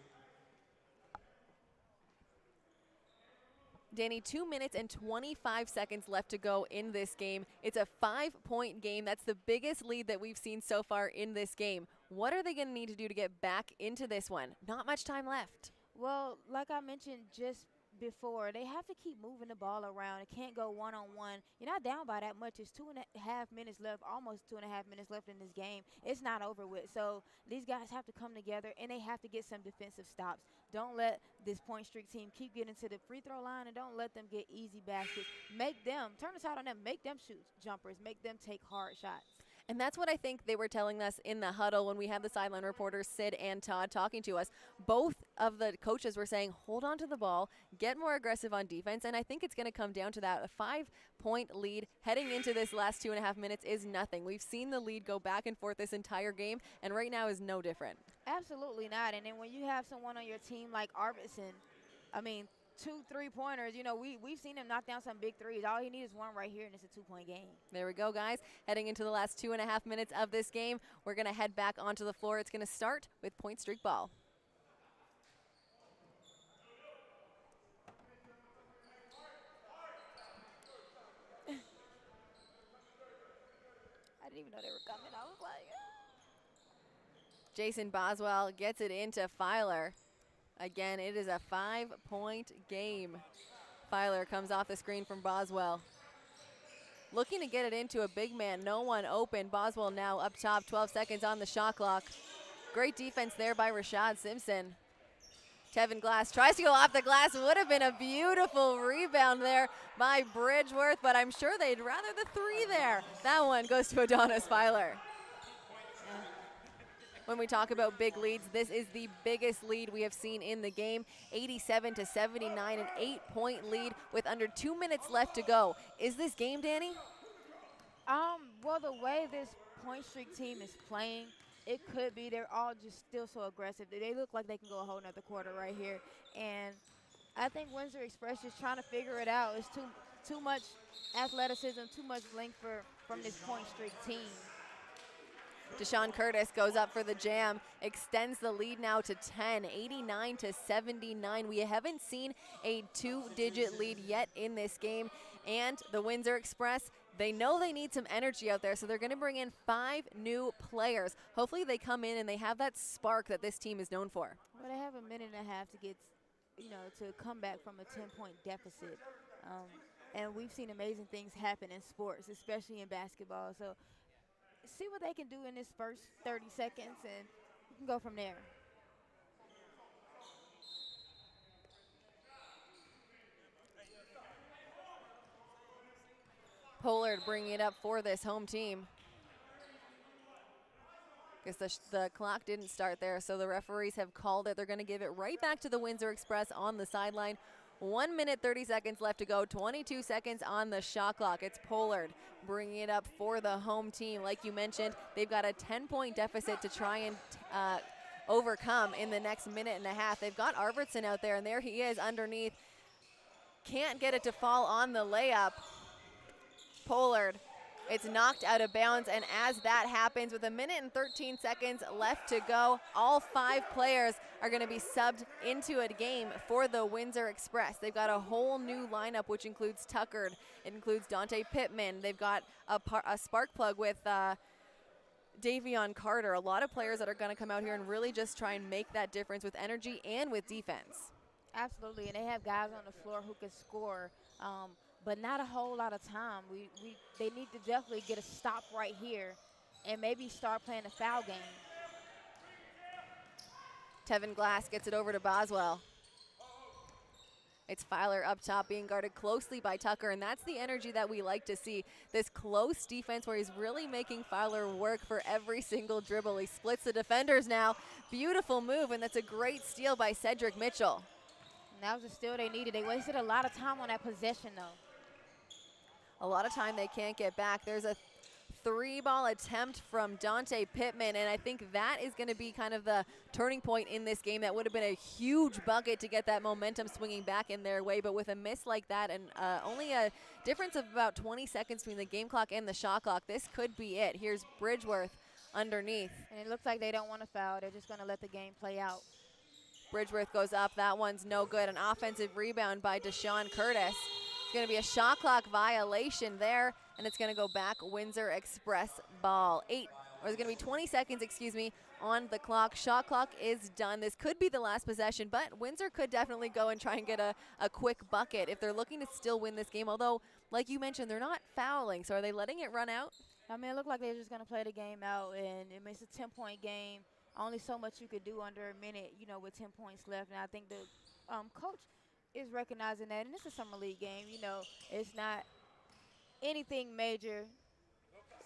Speaker 1: Danny, 2 minutes and 25 seconds left to go in this game. It's a 5-point game. That's the biggest lead that we've seen so far in this game. What are they going to need to do to get back into this one? Not much time left.
Speaker 2: Well, like I mentioned just before, they have to keep moving the ball around. It can't go one-on-one. You're not down by that much. It's 2.5 minutes left, almost 2.5 minutes left in this game. It's not over with. So these guys have to come together, and they have to get some defensive stops. Don't let this point streak team keep getting to the free throw line, and don't let them get easy baskets. Make them, turn the tide on them, make them shoot jumpers, make them take hard shots.
Speaker 1: And that's what I think they were telling us in the huddle when we had the sideline reporters, Sid and Todd, talking to us. Both of the coaches were saying, hold on to the ball, get more aggressive on defense, and I think it's going to come down to that. A 5-point lead heading into this last 2.5 minutes is nothing. We've seen the lead go back and forth this entire game, and right now is no different.
Speaker 2: Absolutely not. And then when you have someone on your team like Arvidsson, I mean, 2 3-pointers, you know, we've seen him knock down some big threes. All he needs is one right here, and it's a 2-point game.
Speaker 1: There we go, guys. Heading into the last 2.5 minutes of this game, we're going to head back onto the floor. It's going to start with point streak ball.
Speaker 2: I didn't even know they were coming. I was like,
Speaker 1: Jason Boswell gets it into Filer. Again, it is a 5-point game. Filer comes off the screen from Boswell. Looking to get it into a big man, no one open. Boswell now up top, 12 seconds on the shot clock. Great defense there by Rashad Simpson. Tevin Glass tries to go off the glass. Would have been a beautiful rebound there by Bridgeworth, but I'm sure they'd rather the 3 there. That one goes to Adonis Filer. When we talk about big leads, this is the biggest lead we have seen in the game. 87-79, an 8-point lead with under 2 minutes left to go. Is this game, Danny?
Speaker 2: well, the way this point streak team is playing, it could be. They're all just still so aggressive. They look like they can go a whole nother quarter right here. And I think Windsor Express is trying to figure it out. It's too much athleticism, too much length from this point streak team.
Speaker 1: Deshaun Curtis goes up for the jam, extends the lead now to 10, 89-79. We haven't seen a 2-digit lead yet in this game. And the Windsor Express, they know they need some energy out there, so they're going to bring in 5 new players. Hopefully they come in and they have that spark that this team is known for.
Speaker 2: Well, they have a minute and a half to get, to come back from a 10-point deficit. And we've seen amazing things happen in sports, especially in basketball. So see what they can do in this first 30 seconds, and can go from there.
Speaker 1: Pollard bringing it up for this home team. Guess the clock didn't start there, so the referees have called it. They're going to give it right back to the Windsor Express on the sideline. 1 minute, 30 seconds left to go. 22 seconds on the shot clock. It's Pollard bringing it up for the home team. Like you mentioned, they've got a 10-point deficit to try and overcome in the next minute and a half. They've got Arvidsson out there, and there he is underneath. Can't get it to fall on the layup. Pollard, it's knocked out of bounds, and as that happens, with 1 minute and 13 seconds left to go, all 5 players are going to be subbed into a game for the Windsor Express. They've got a whole new lineup, which includes Tucker, it includes Dante Pittman. They've got a spark plug with Davion Carter. A lot of players that are going to come out here and really just try and make that difference with energy and with defense.
Speaker 2: Absolutely, and they have guys on the floor who can score, but not a whole lot of time. They need to definitely get a stop right here and maybe start playing a foul game.
Speaker 1: Tevin Glass gets it over to Boswell. It's Filer up top being guarded closely by Tucker, and that's the energy that we like to see. This close defense where he's really making Filer work for every single dribble. He splits the defenders now. Beautiful move, and that's a great steal by Cedric Mitchell.
Speaker 2: And that was the steal they needed. They wasted a lot of time on that possession, though.
Speaker 1: A lot of time they can't get back. There's a 3-ball attempt from Dante Pittman, and I think that is going to be kind of the turning point in this game. That would have been a huge bucket to get that momentum swinging back in their way, but with a miss like that and only a difference of about 20 seconds between the game clock and the shot clock, this could be it. Here's Bridgeworth underneath.
Speaker 2: And it looks like they don't want to foul. They're just going to let the game play out.
Speaker 1: Bridgeworth goes up. That one's no good. An offensive rebound by Deshaun Curtis. It's going to be a shot clock violation there, and it's going to go back Windsor Express ball. There's going to be 20 seconds, on the clock. Shot clock is done. This could be the last possession, but Windsor could definitely go and try and get a quick bucket if they're looking to still win this game. Although, like you mentioned, they're not fouling, so are they letting it run out?
Speaker 2: I mean, it looked like they were just going to play the game out, and it makes a 10-point game. Only so much you could do under a minute, with 10 points left. And I think the coach is recognizing that. And it's a summer league game. It's not anything major.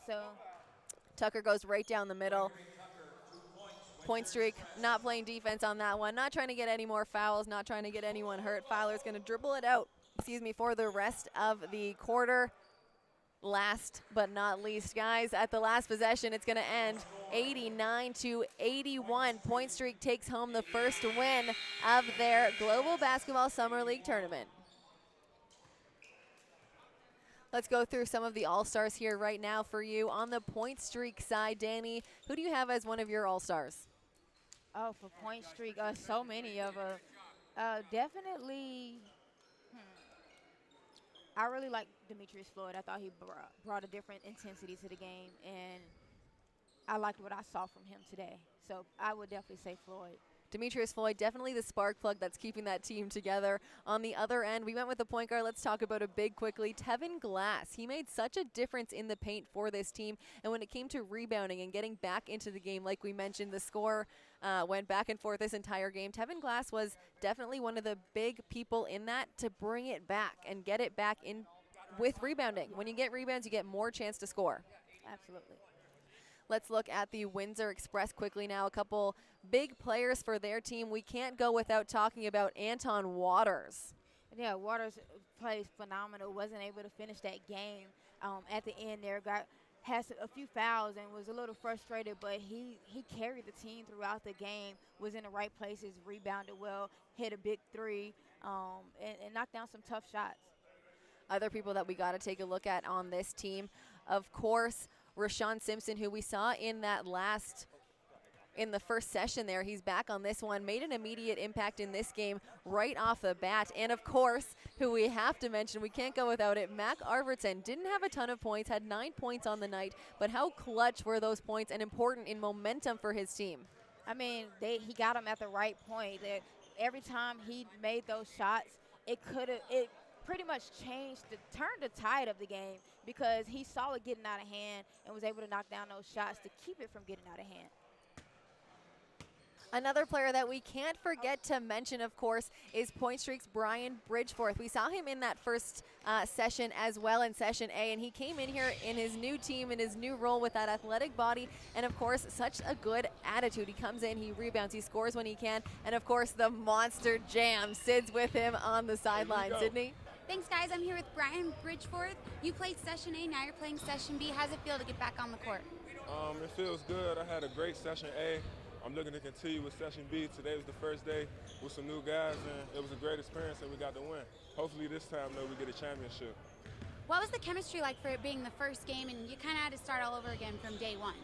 Speaker 2: So
Speaker 1: Tucker goes right down the middle. Point streak, not playing defense on that one. Not trying to get any more fouls, not trying to get anyone hurt. Filer's going to dribble it out, for the rest of the quarter. Last but not least, guys, at the last possession, it's going to end 89-81. Point Streak takes home the first win of their Global Basketball Summer League tournament. Let's go through some of the All-Stars here right now for you. On the Point Streak side, Danny, who do you have as one of your All-Stars?
Speaker 2: Oh, for Point Streak, so many of them. Definitely, I really like Demetrius Floyd. I thought he brought a different intensity to the game, and I liked what I saw from him today. So I would definitely say Floyd.
Speaker 1: Demetrius Floyd, definitely the spark plug that's keeping that team together. On the other end, we went with the point guard. Let's talk about a big quickly. Tevin Glass. He made such a difference in the paint for this team. And when it came to rebounding and getting back into the game, like we mentioned, the score went back and forth this entire game. Tevin Glass was definitely one of the big people in that to bring it back and get it back in with rebounding. When you get rebounds, you get more chance to score.
Speaker 2: Absolutely.
Speaker 1: Let's look at the Windsor Express quickly now. A couple big players for their team. We can't go without talking about Anton Waters.
Speaker 2: Yeah, Waters plays phenomenal. Wasn't able to finish that game at the end there. Has a few fouls and was a little frustrated, but he carried the team throughout the game, was in the right places, rebounded well, hit a big three, and knocked down some tough shots.
Speaker 1: Other people that we got to take a look at on this team, of course, Rashawn Simpson, who we saw in the first session there. He's back on this one, made an immediate impact in this game right off the bat. And of course, who we have to mention, we can't go without it, Mac Arvidsson. Didn't have a ton of points, had 9 points on the night, but how clutch were those points and important in momentum for his team?
Speaker 2: I mean, he got them at the right point. Every time he made those shots, it pretty much turned the tide of the game, because he saw it getting out of hand and was able to knock down those shots to keep it from getting out of hand.
Speaker 1: Another player that we can't forget to mention, of course, is Point Streak's Brian Bridgeforth. We saw him in that first session as well in Session A, and he came in here in his new team, in his new role with that athletic body, and of course, such a good attitude. He comes in, he rebounds, he scores when he can, and of course, the monster jam. Sid's with him on the sideline. Sydney?
Speaker 3: Thanks, guys. I'm here with Brian Bridgeforth. You played Session A, now you're playing Session B. How's it feel to get back on the court?
Speaker 7: It feels good. I had a great Session A. I'm looking to continue with Session B. Today was the first day with some new guys, and it was a great experience, and we got to win. Hopefully this time, though, we get a championship.
Speaker 3: What was the chemistry like for it being the first game, and you kind of had to start all over again from day one?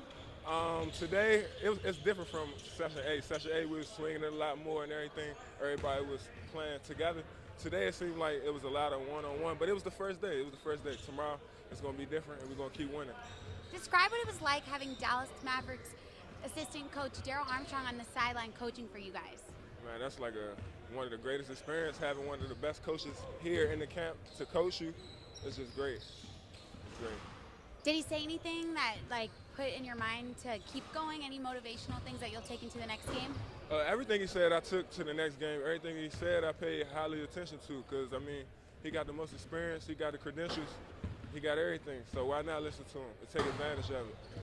Speaker 7: Today, it's different from Session A. Session A, we were swinging it a lot more and everything. Everybody was playing together. Today, it seemed like it was a lot of one-on-one, but it was the first day. It was the first day. Tomorrow, it's going to be different, and we're going to keep winning.
Speaker 3: Describe what it was like having Dallas Mavericks assistant coach Daryl Armstrong on the sideline coaching for you guys.
Speaker 7: Man, that's like one of the greatest experiences, having one of the best coaches here in the camp to coach you. It's just great. It's great.
Speaker 3: Did he say anything that put in your mind to keep going? Any motivational things that you'll take into the next game?
Speaker 7: Everything he said I took to the next game. Everything he said I paid highly attention to because, he got the most experience, he got the credentials, he got everything. So why not listen to him and take advantage of it?